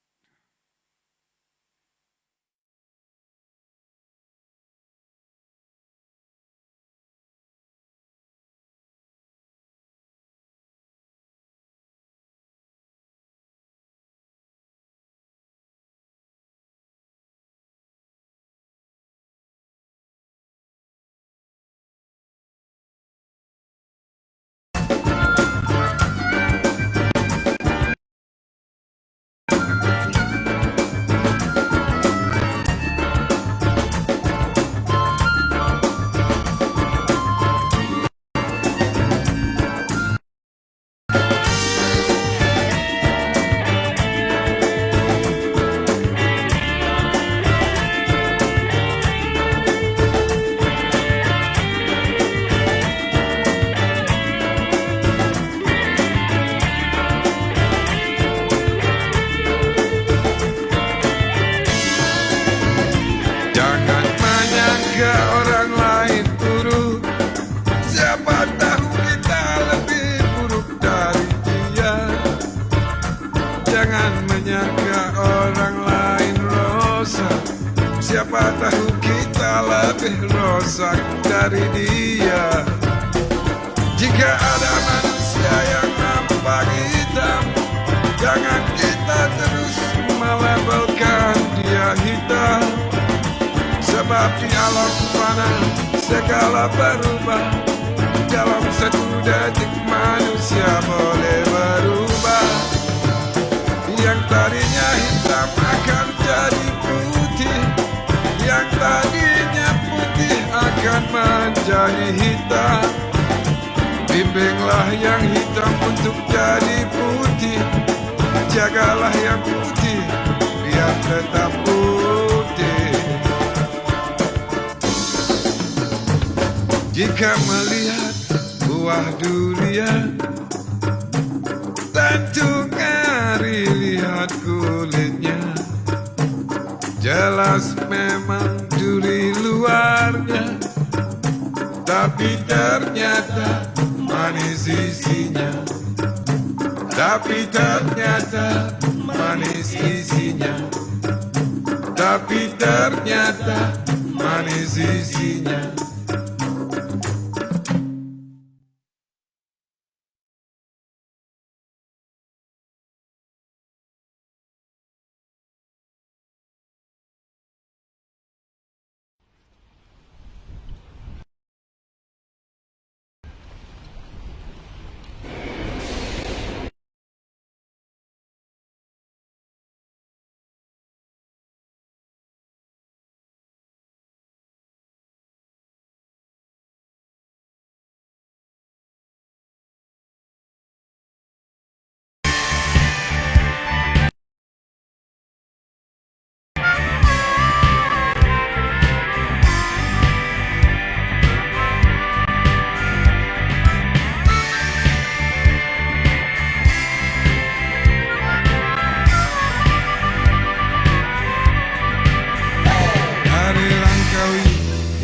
Siapa tahu kita lebih rosak dari dia. Jika ada manusia yang nampak hitam, jangan kita terus melabelkan dia hitam. Sebab di alam fana segala berubah. Dalam satu detik manusia boleh berubah. Yang tadinya hitam akan jadi putih, yang tadinya putih akan menjadi hitam. Bimbinglah yang hitam untuk jadi putih, jagalah yang putih biar tetap putih. Jika melihat buah durian, tentu ngari lihat kulitnya. Jelas memang duri luarnya, tapi ternyata manis isinya. Tapi ternyata manis isinya. Tapi ternyata manis isinya.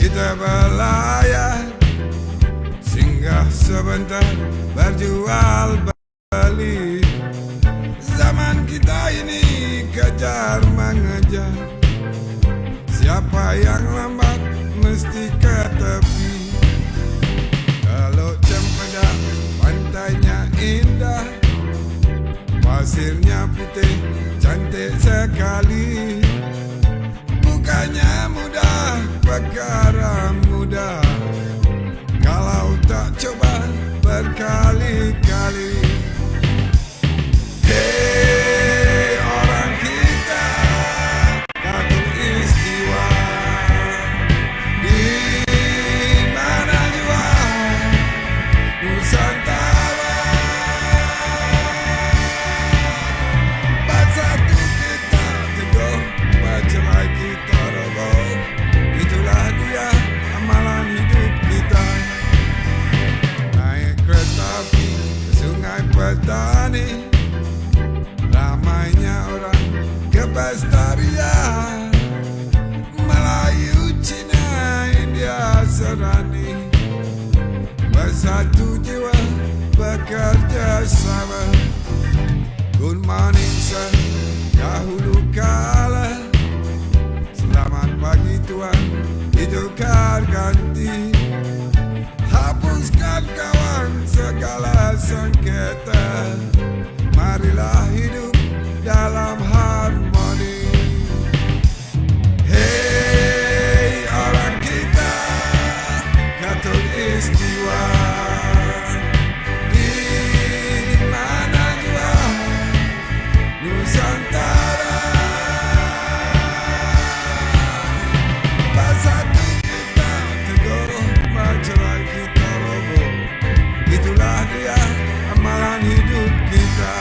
Kita berlayar, singgah sebentar, berjual beli. Zaman kita ini kejar mengejar, siapa yang lambat mesti ke tepi. Kalau Cempedak pantainya indah, pasirnya putih cantik sekali. Bukannya mudah, perkara mudah kalau tak coba berkali-kali. Hei orang kita, khatulistiwa, di mana jua Nusantara. Bersatu kita teguh, bercerai kita roboh. Itulah dia amalan hidup kita. Naik kereta api ke Sungai Petani, ramainya orang ke pesta ria. Melayu, Cina, India, Serani, bersatu jiwa bekerja sama. Good morning sir, dahulu kala. Selamat pagi Tuhan, hitukar ganti. Hapuskan kawan segala sengketa. Marilah hidup dalam harmoni. Hei orang kita, khatulistiwa, di mana jua Nusantara. Bersatu kita teguh, bercerai kita roboh. Itulah dia amalan hidup kita.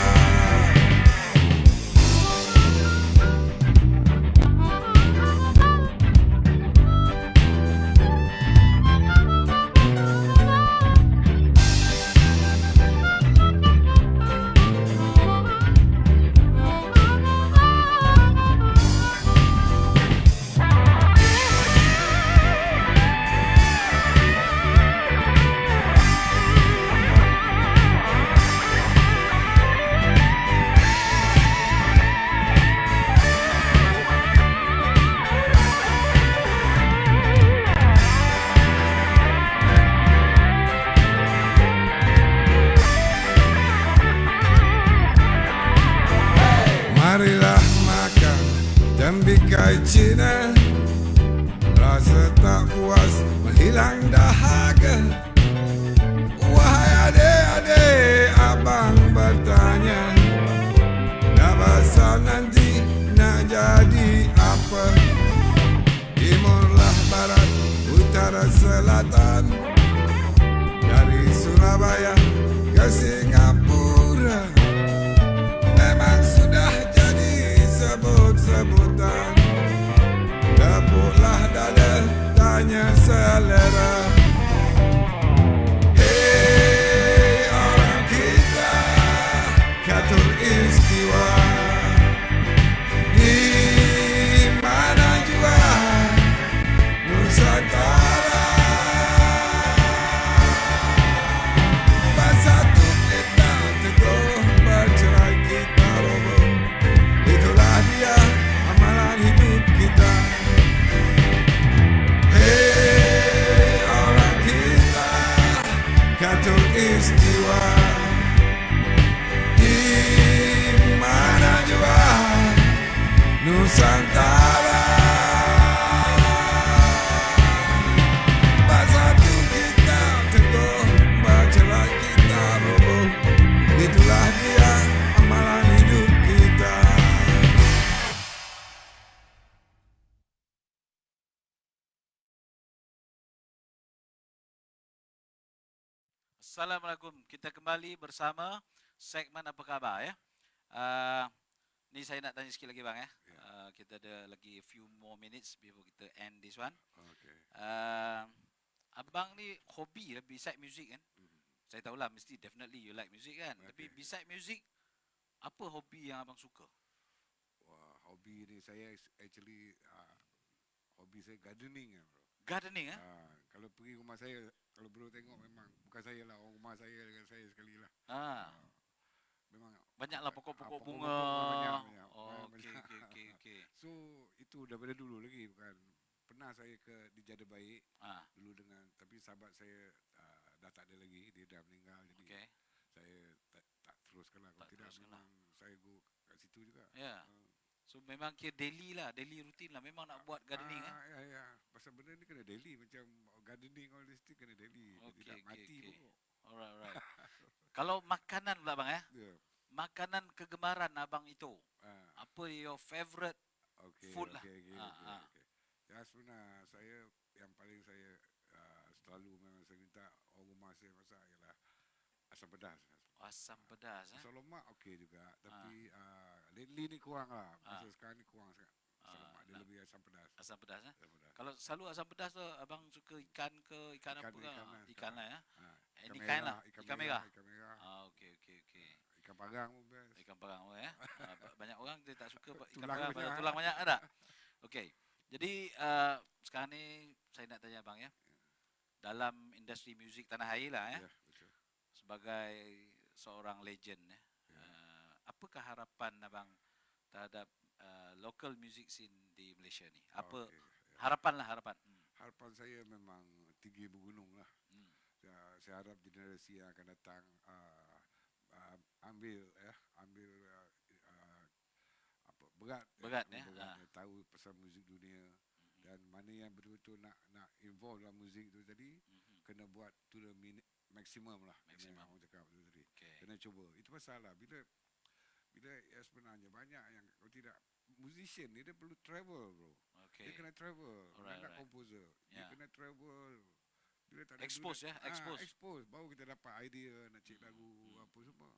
Wahai Cina, rasa tak puas menghilang dahaga. Wahai adik-adik, abang bertanya, dah besar nanti nak jadi apa? Timurlah barat, utara selatan, dari Surabaya ke Singapura, memang sudah jadi sebut-sebutan. Tepuklah dada, tanya selera. Hei orang kita, Katul Istiwa, di mana jua Nusantara. Bersatu kita teguh, bercerai kita roboh. Itulah dia amalan hidup kita. Hei orang kita, Katul Istiwa, di mana jua Nusantara. Bersatu kita teguh, bercerai kita roboh. Itulah dia amalan hidup kita. Assalamualaikum. Kita kembali bersama segmen Apa Khabar ya. Ni saya nak tanya sikit lagi bang ya. Kita ada lagi a few more minutes before kita end this one. Okay. Abang ni hobi ya beside music kan? Saya tahulah mesti definitely you like music kan. Tapi Okay. beside music, apa hobi yang abang suka? Wah, hobi ni saya actually hobi saya gardening bro. Gardening eh? Kalau pergi rumah saya, kalau bro tengok memang bukan saya lah, orang rumah saya dengan saya sekali lah. Memang Banyaklah pokok-pokok bunga. banyak. Oh, Banyak. okey. So itu daripada dulu lagi bukan. Pernah saya ke di Jada Baik dulu dengan, tapi sahabat saya dah tak ada lagi, dia dah meninggal, jadi Okey. saya tak teruskan lah. Kalau Tak tidak teruskan lah. memang saya go kat situ juga. Ya. So memang kira daily lah, daily rutin lah. Memang nak buat gardening eh. Ya. Pasal benda ni kena daily, macam gardening all this thing kena daily. Okey, Tidak okey, mati okey. pokok. Alright. Kalau makanan pula bang Ya. Makanan kegemaran abang itu. Ah, Apa your favourite? okey, Food lah. okey. Ah. Ya sebenarnya saya yang paling saya selalu memang saya minta orang rumah saya masak ialah asam pedas. Asam pedas eh. Asam lemak okey juga, tapi lately ni kurang lah. Masa sekarang ni kurang sangat. Asam lemak dia lebih asam pedas. Asam pedas eh. Asam pedas. Kalau selalu asam pedas tu abang suka ikan ke ikan apa ke? Ikan lah ya. Any kind lah. Ikan merah. Ikan merah. Okey. Ikan parang pun best. Ikan parang ya. Banyak orang dia tak suka ikan Tulang parang, banyak. tulang banyak ada. Okey. Jadi sekarang ni saya nak tanya abang ya. Dalam industri muzik tanah air lah ya. Ya, betul. Sebagai seorang legend ya. Apakah harapan abang terhadap local music scene di Malaysia ni? Apa Okey, ya. harapan? Harapan saya memang tinggi bergunung lah. Saya harap generasi yang akan datang ambil apa berat tahu pasal muzik dunia, dan mana yang betul-betul nak involve dalam muzik tu tadi kena buat to the maximum lah. Maximum. Kena orang cakap tu tadi. Okey. Kena cuba. Itu pasal lah bila ya sebenarnya banyak yang kalau tidak musician ni dia perlu travel bro. Okey. Dia kena travel. Alright, Dia nak alright. composer. Dia Yeah. kena travel. Bila tak ada Expose duit, ya, expose. expose. Baru kita dapat idea nak cek lagu apa semua.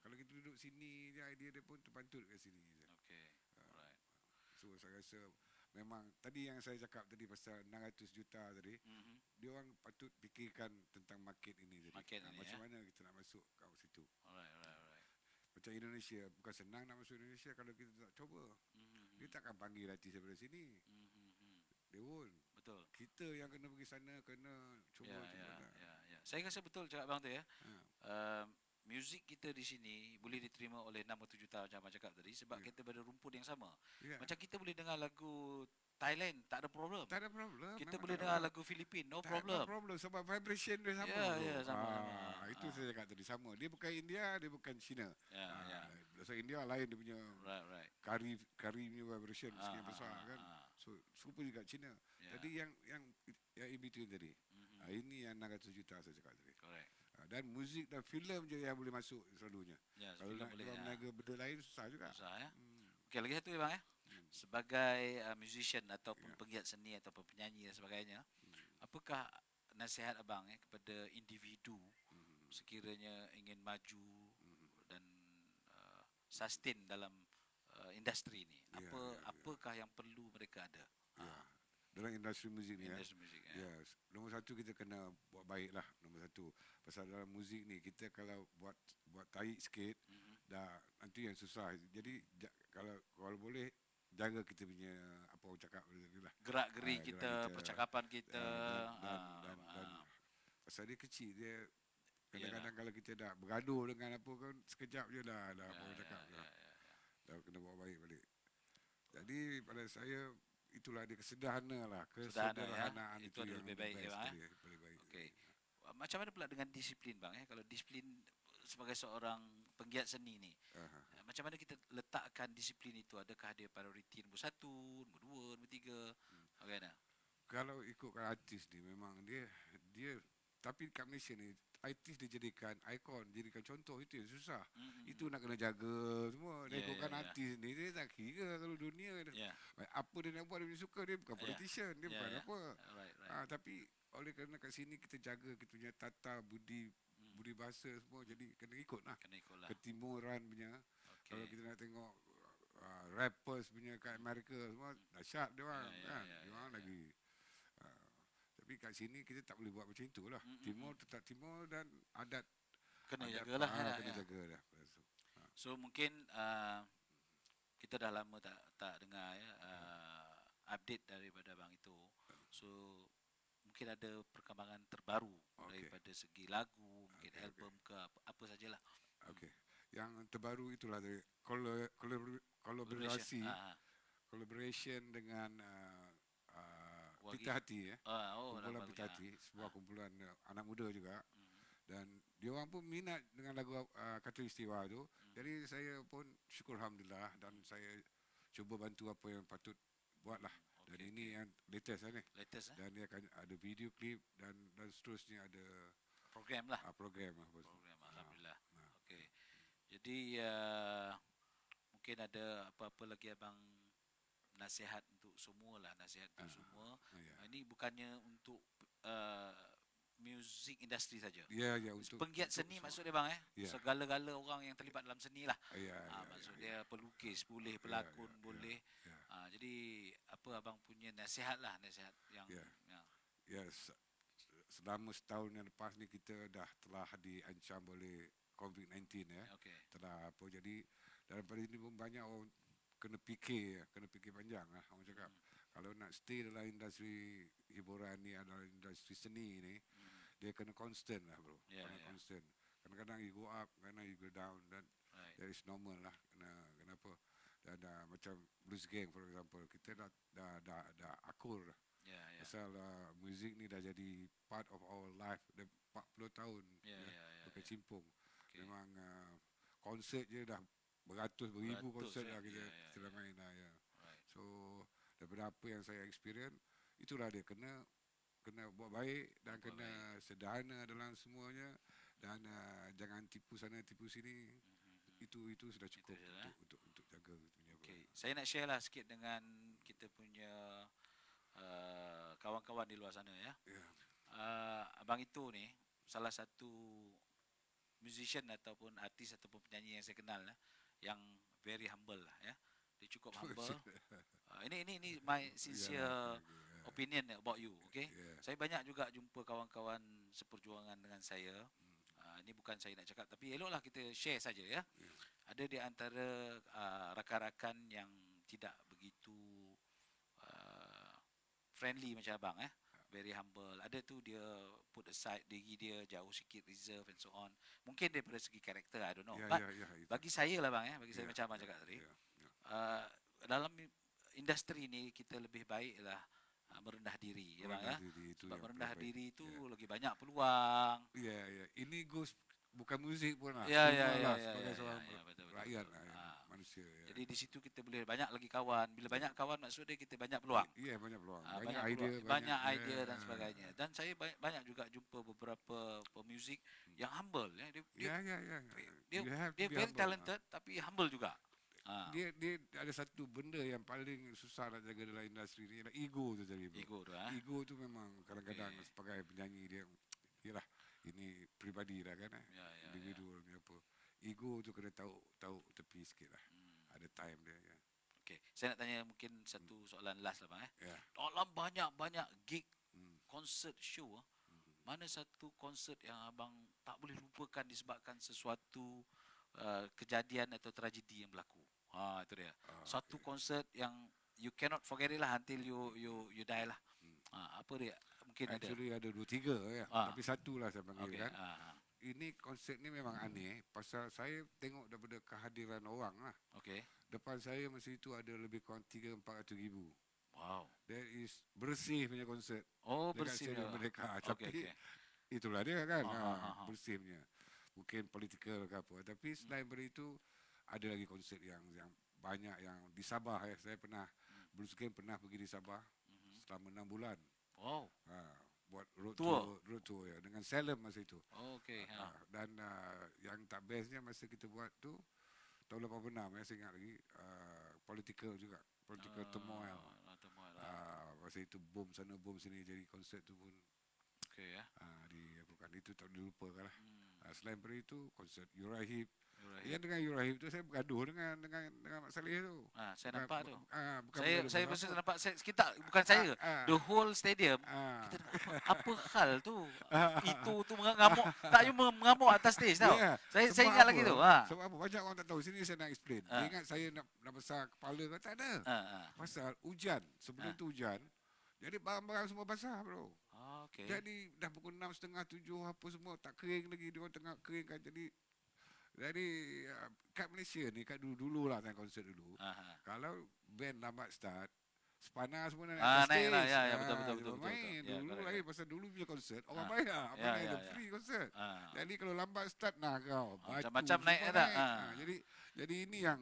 Kalau kita duduk sini je, idea dia pun terpantut kat sini je. Okey. Alright. So saya rasa memang tadi yang saya cakap tadi pasal 600 juta tadi, dia orang patut fikirkan tentang market ini tadi. Market ini, macam ya. mana kita nak masuk kat situ. Alright. Macam Indonesia, bukan senang nak masuk Indonesia kalau kita tak cuba. Dia takkan panggil artis daripada sini. Dia won't. Betul. Kita yang kena pergi sana, kena cuba. Ya. Saya rasa betul cakap abang tu ya. Muzik kita di sini boleh diterima oleh 600 juta macam abang cakap tadi sebab kita pada rumpun yang sama. Ya. Macam kita boleh dengar lagu Thailand, tak ada problem. Tak ada problem. Kita memang boleh tak dengar ada lagu Filipin, no Tak problem. ada problem sebab vibration dia sama. Ya, bro. ya, sama. Itu saya cakap tadi sama. Dia bukan India, dia bukan China. Ya. Bahasa India lain dia punya Right. kari punya vibration sikit Ah, besar ah, kan. ah. So serupa juga Cina. Yeah. Jadi yang in between tadi. Ini yang 600 juta saya cakap tadi. Correct. Dan muzik dan filem je yang boleh masuk selalunya. Ya, Kalau filem nak boleh, keluar ya. meniaga benda lain susah juga. Susah ya. Okey, lagi satu ya bang ya. Sebagai musician ataupun penggiat seni ataupun penyanyi dan sebagainya, apakah nasihat abang kepada individu sekiranya ingin maju dan sustain dalam industri ini? Apakah yang perlu mereka ada? Ya. Dalam industri muzik ni Industri muzik, ya. Yes. Nombor satu kita kena buat baik lah. Nombor satu. Pasal dalam muzik ni kita kalau buat tarik sikit dah nanti yang susah. Jadi kalau boleh jaga kita punya apa orang cakap tadi lah. Gerak-gerik Ah, kita, gerak kita. percakapan kita. Dan pasal dia kecil dia kadang-kadang kalau kita dah bergaduh dengan apa kan sekejap je dah apa orang cakap dah. Dah kena buat baik balik. Jadi pada saya itulah dia kesederhana lah, kesederhanaan ya. itu Itu yang lebih baik ya, best bang. sekali, paling baik. Okey. Macam mana pula dengan disiplin bang Kalau disiplin sebagai seorang penggiat seni ni, macam mana kita letakkan disiplin itu? Adakah dia prioriti nombor 1, nombor 2, nombor 3? Bagaimana? Kalau ikutkan artis ni memang dia tapi kat Malaysia ni artis dijadikan ikon, jadikan contoh, itu yang susah. Itu nak kena jaga semua. Dia ikutkan artis ni dia tak kira kalau dunia apa dia nak buat, dia suka, dia bukan politician, dia bukan apa. Right. Tapi oleh kerana kat sini kita jaga kita punya tata budi bahasa semua, jadi kena ikut lah. Ketimuran punya. Kalau kita nak tengok rappers punya kat Amerika semua dahsyat dia orang kan. Dia orang lagi tapi kat sini kita tak boleh buat macam itulah. Timur tetap timur dan adat Kena jagalah. Kena jaga dah. So mungkin kita dah lama tak dengar update daripada bang itu. So mungkin ada perkembangan terbaru daripada segi lagu, mungkin album ke apa sajalah. Okey. Yang terbaru itulah dari kolaborasi dengan Pita Hati kumpulan Pita Hati, sebuah kumpulan anak muda juga. Dan dia orang pun minat dengan lagu Khatulistiwa tu. Jadi saya pun syukur alhamdulillah dan saya cuba bantu apa yang patut buatlah. Dan ini yang latest lah ni. Dan dia akan ada video klip dan seterusnya ada program lah. Program alhamdulillah. Okey. Jadi mungkin ada apa-apa lagi abang nasihat untuk semualah, nasihat untuk semua. Ini bukannya untuk music industry saja. Untuk penggiat seni maksud dia bang segala-gala orang yang terlibat dalam seni lah. Maksud dia pelukis boleh, pelakon boleh. Jadi apa abang punya nasihat yang selama setahun yang lepas ni kita telah diancam oleh COVID-19 telah apa, jadi daripada ini pun banyak orang kena fikir panjang lah orang cakap. Kalau nak stay dalam industri hiburan ni, dalam industri seni ni, dia kena constant lah bro. Constant. Kadang-kadang you go up, kadang-kadang you go down, dan that is normal lah. Kenapa? Dan macam Blues Gang for example, kita dah akur dah. Pasal muzik ni dah jadi part of our life dah 40 tahun berkecimpung. Memang konsert je dah beribu konsert dah kita dah main dah. So daripada apa yang saya experience, itulah dia kena buat baik dan kena sederhana dalam semuanya, dan jangan tipu sana tipu sini. Itu sudah cukup untuk jaga punya. Saya nak share lah sikit dengan kita punya kawan-kawan di luar sana abang itu ni salah satu musician ataupun artis ataupun penyanyi yang saya kenal yang very humble lah dia cukup humble. Ini my sincere opinion about you, okay? Saya banyak juga jumpa kawan-kawan seperjuangan dengan saya. Ini bukan saya nak cakap, tapi eloklah kita share saja Ada di antara rakan-rakan yang tidak begitu friendly macam abang very humble. Ada tu dia put aside diri dia, jauh sikit, reserve and so on. Mungkin daripada segi karakter, I don't know. But bagi saya lah bang bagi saya macam abang cakap tadi, dalam industri ni kita lebih baiklah merendah diri bang sebab merendah diri itu lagi banyak peluang. Ini goes bukan muzik pun lah, Ya, semua ya, ya, lah ya, sebagai ya, seorang ya, betul, betul, rakyat betul. lah, ya, Ah. manusia. Ya. Jadi di situ kita boleh banyak lagi kawan. Bila banyak kawan maksudnya kita banyak peluang. Iya, banyak peluang, banyak Banyak idea, peluang, banyak ya, idea dan sebagainya. Dan saya banyak juga jumpa beberapa pemuzik yang humble ya. ya, ya, ya. Dia You have to dia be very humble. talented tapi humble juga. Dia ada satu benda yang paling susah nak jaga dalam industri ni, ialah ego tu tadi, bro. Ego tu Ego tu memang kadang-kadang Okey. sebagai penyanyi dia, yalah, ini peribadi dah kan, Ya, ya, individual ni apa. Ego tu kena tahu tahu tepi sikit lah. Ada time dia, ya. Okey, saya nak tanya mungkin satu soalan last lah bang. Ya. Dalam banyak-banyak gig, Hmm. konsert show, mana satu konsert yang abang tak boleh lupakan disebabkan sesuatu kejadian atau tragedi yang berlaku? Itu dia. Satu konsert yang you cannot forget it lah until you die lah. Apa dia? Mungkin Actually ada 2-3 ya. Tapi satu lah saya ada. panggil Okey. kan. Ini konsert ni memang aneh pasal saya tengok daripada kehadiran orang lah. Okey. Depan saya masa itu ada lebih kurang 300-400 ribu. Wow. That is bersih punya konsert. Oh, Dekat bersih. Stadium Merdeka. Tapi Okey. itulah dia kan. Ha. Bersihnya. Mungkin political ke apa. Tapi selain daripada itu ada lagi konsert yang banyak yang di Sabah ya. Saya pernah Bruce Game pernah pergi di Sabah selama 6 bulan. Wow. Buat road tour ya dengan Salem masa itu. Okey. Dan yang tak bestnya masa kita buat tu tahun 86 ya, saya ingat lagi, political juga, political turmoil. Masa itu bom sana bom sini, jadi konsert tu pun Okey ya. bukan itu tak dilupakan lah. Selain daripada itu konsert Yurahib. Yang dengan Yurahib tu saya bergaduh dengan Mak Saleh tu. Saya nampak tu. Bukan Saya mesti nampak kita bukan saya. The whole stadium. Kita apa hal tu? Itu tu mengamuk. Tak you mengamuk atas stage tau. Yeah. Saya ingat lagi tu. Sebab apa? Banyak orang tak tahu. Sini saya nak explain. Dia ingat saya nak besar kepala ke? Tak ada. Pasal hujan. Sebelum tu hujan. Jadi barang-barang semua basah, bro. Okey. Jadi dah pukul 6:30, 7 apa semua tak kering lagi. Dia orang tengah keringkan. Jadi kat Malaysia ni, kat dulu-dulu lah time konsert dulu. Kalau band lambat start, spana semua naik atas naik stage. lah, ya, betul. Main. Ya, Dulu correct, lagi correct. pasal dulu punya konsert orang bayar. Apa naik ada free konsert. Jadi kalau lambat start kau Macam-macam baju naik semua dah. Jadi ini yang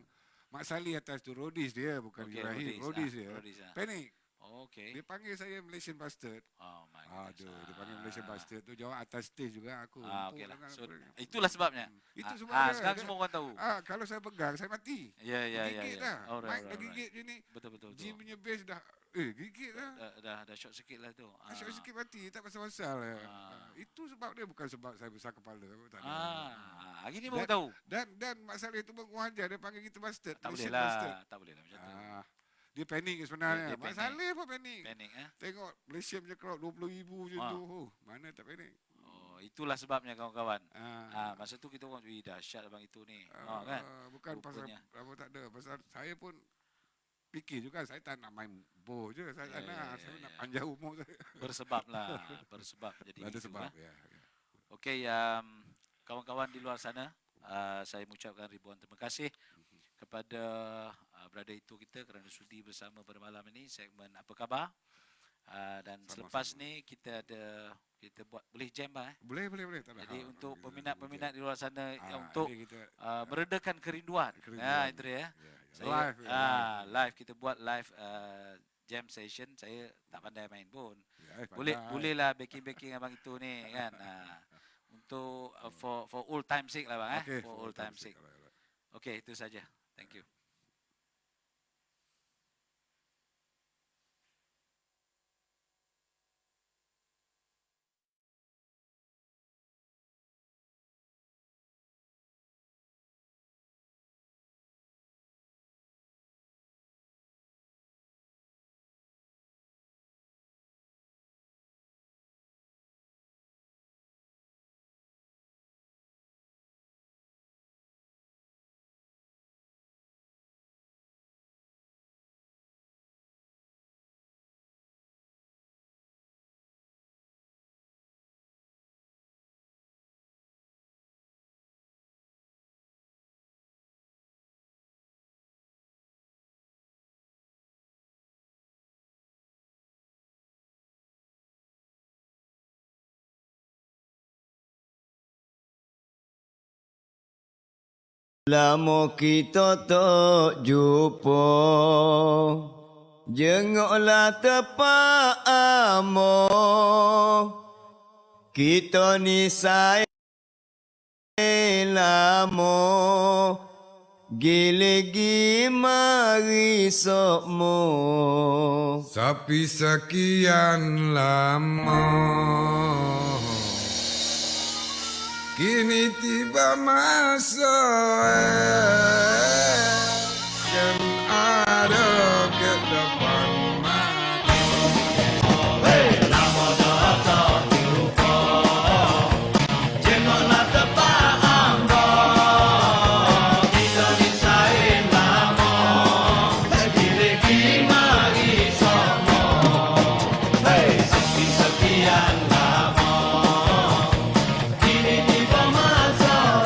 Mak Saleh atas tu, Rodis dia, bukan Okey, Ibrahim. Rodis, Rodis dia. Rodis, Panik. Okey. Dia panggil saya Malaysian Bastard. Oh my goodness. Aduh, dia panggil Malaysian Bastard tu jawab atas stage juga aku. Okey lah. So, itulah sebabnya. Itu sebabnya. Sekarang semua orang tahu. Kalau saya pegang, saya mati. Ya. Gigit dah. Alright, Mic dah gigit je ni. Betul. Jim punya bass dah gigit dah. Dah short sikit lah tu. Asyik sikit mati, tak pasal-pasal. Itu sebab dia, bukan sebab saya besar kepala. Tak ada. Hari ni baru tahu. Dan Mak Saleh tu mengajar, dia panggil kita bastard. Tak boleh Malaysian lah. bastard. Tak boleh lah macam tu. Dia panik sebenarnya. Dia Mak panik. Saleh pun panik. Panik Tengok Malaysia punya crowd 20,000 je tu. Mana tak panik. Itulah sebabnya kawan-kawan. Masa tu kita orang dahsyat abang itu ni. Kan? Bukan pasal Rupanya. apa, tak ada. Pasal saya pun fikir juga, saya tak nak main boh je. Saya tak nak. Saya nak panjang umur saya. Bersebab lah. Bersebab. Jadi Ada gitu, sebab. ya. Ya. Okey, kawan-kawan di luar sana, saya mengucapkan ribuan terima kasih kepada brother itu kita kerana sudi bersama pada malam ini segmen Apa Khabar. Dan selepas ni kita buat boleh jam Boleh. Tak ada Jadi hal. untuk Kita peminat-peminat di luar sana untuk ini kita meredakan kerinduan. Itu dia. live. Live kita buat live jam session. Saya tak pandai main pun. Bolehlah backing abang itu ni kan. Untuk for old time sake lah bang. For old time sake. Okey, itu saja. Thank you. Lama kita tak jumpa, jengoklah tepat amo. Kita ni sayang lama, gilegi mari sokmo. Sapi sekian lama, kini tiba masa yang ada ke depan mata. Jengoklah tepat amo, kita ni sayang lama, gilegi mari sokmo. Sapi sekian lama, kini tiba masa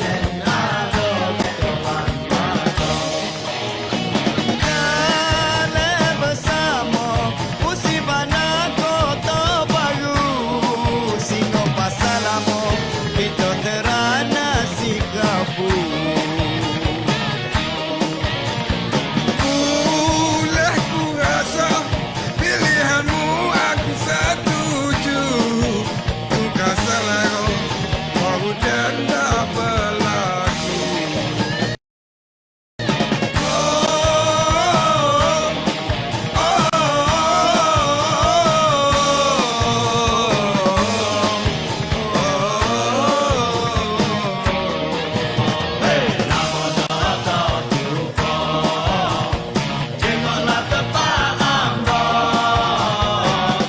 dan ada ke depan mata. Kala bersama musibana kota baru, singo pasal lama kita terana sikapu. Boleh ku rasa pilihanmu aku setuju. Ku selera baru dan tak berlaku. Jengoklah tepat amo,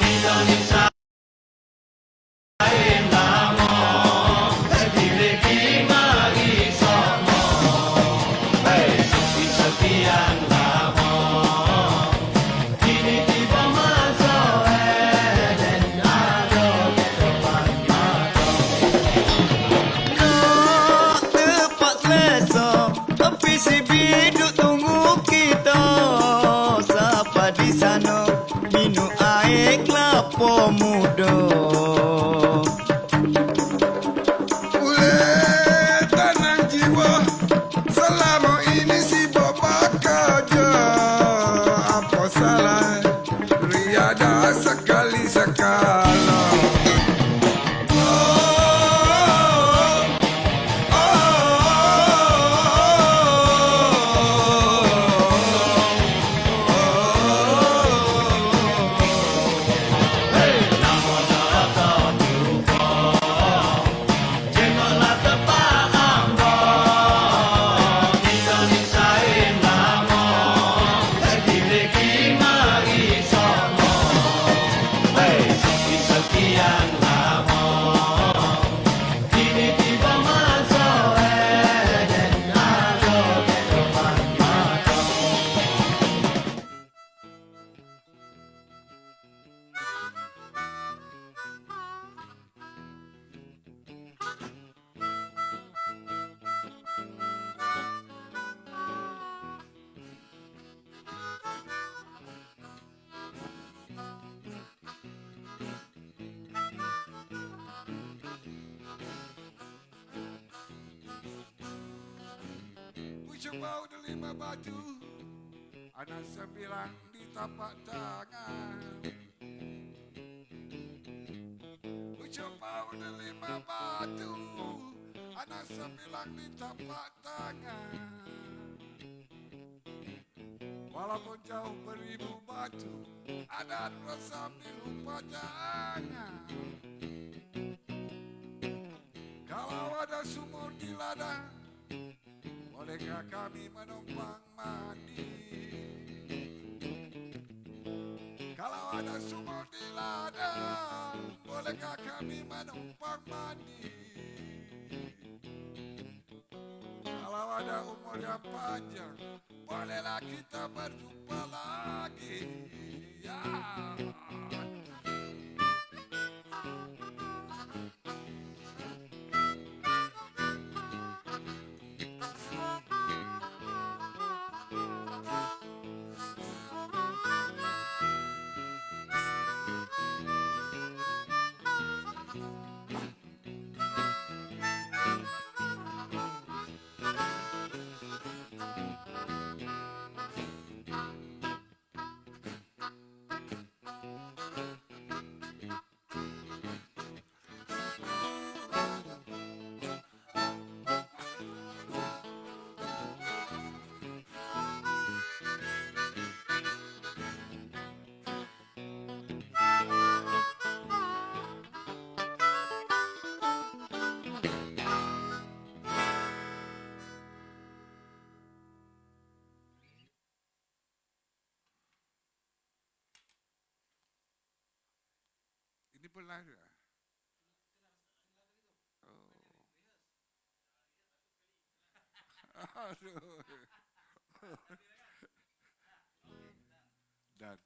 kita ni sayang lama, gilegi mari sokmo. Sapi sekian lama, kini tiba masa dan ada ke depan mata. Nak tepat selesa, tapi si biduk tunggu kita. Siapa di sana minum air kelapa muda. Boleh tenang jiwa, selama ini sibuk bekerja. Apa salah riada sekali-sekala. Jengoklah tepat amo, kita ni sayang lama, gilegi mari sokmo. Sapi sekian lama, kini tiba masa dan ada ke depan mata. Ku coba udah 5 batu, anak 9 di tapak tangan. Ku coba udah 5 batu, anak 9 di tapak tangan. Walaupun jauh beribu batu, ada 2 sambil lupa jangan. Kalau ada sumur di ladang, bolehkah kami menumpang mandi? Kalau ada sumur di ladang, bolehkah kami menumpang mandi? Kalau ada umur yang panjang, bolehlah kita berjumpa lagi. Ya. People live juga. Oh. Aduh. Dan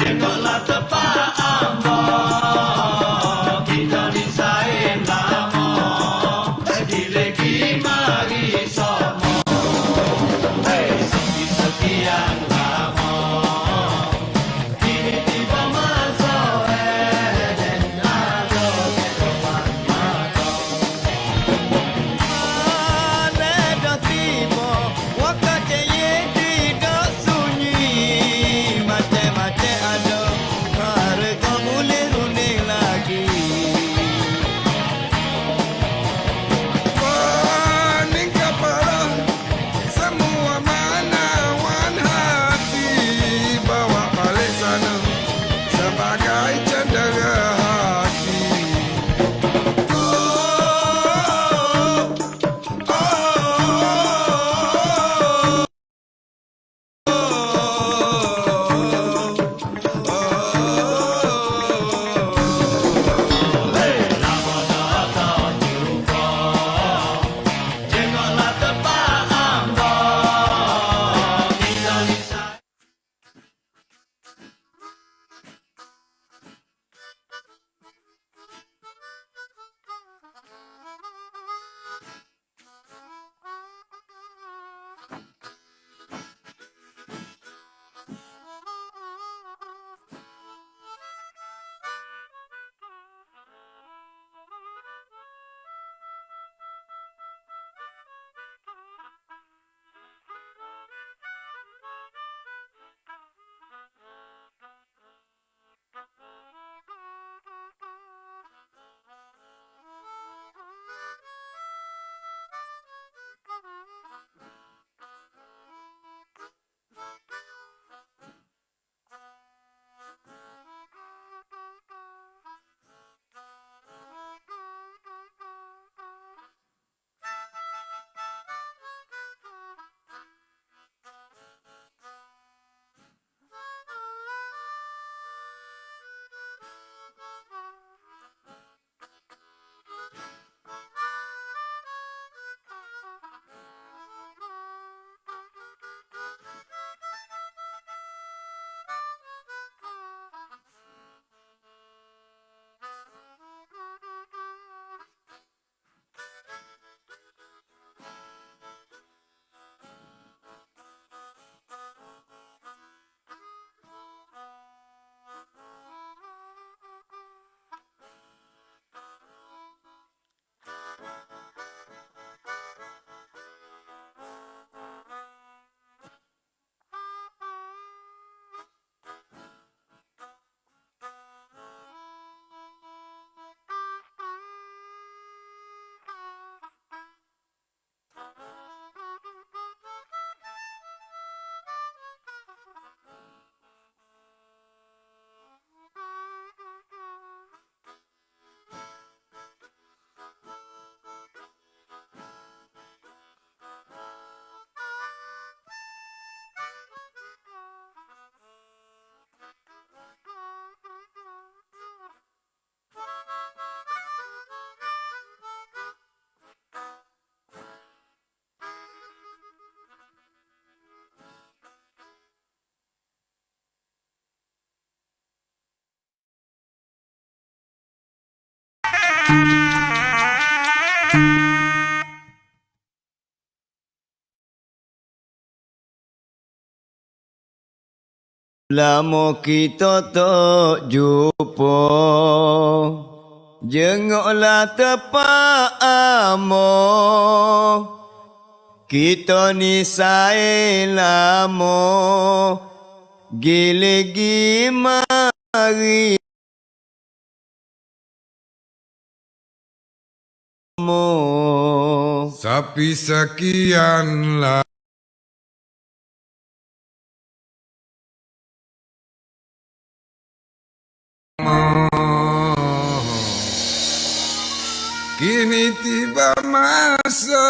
Jengoklah tepat ambok, kita disain lama, dilegi mari somo, sekian lama, kini tiba masa dan ada kedepan mata. Ada tiba, waktu yang tidak sunyi, macam-macam ada, harga boleh runding lagi. Pening kepala semua manawan hati, bawa balik sana sebagai cendera hati. Jengoklah tepat ambok, kita disain. Lama kita tak jumpa, jengoklah tepat amo. Kita ni sae lama, gilegi mari mo. Sapi sekian lah. Kini tiba masa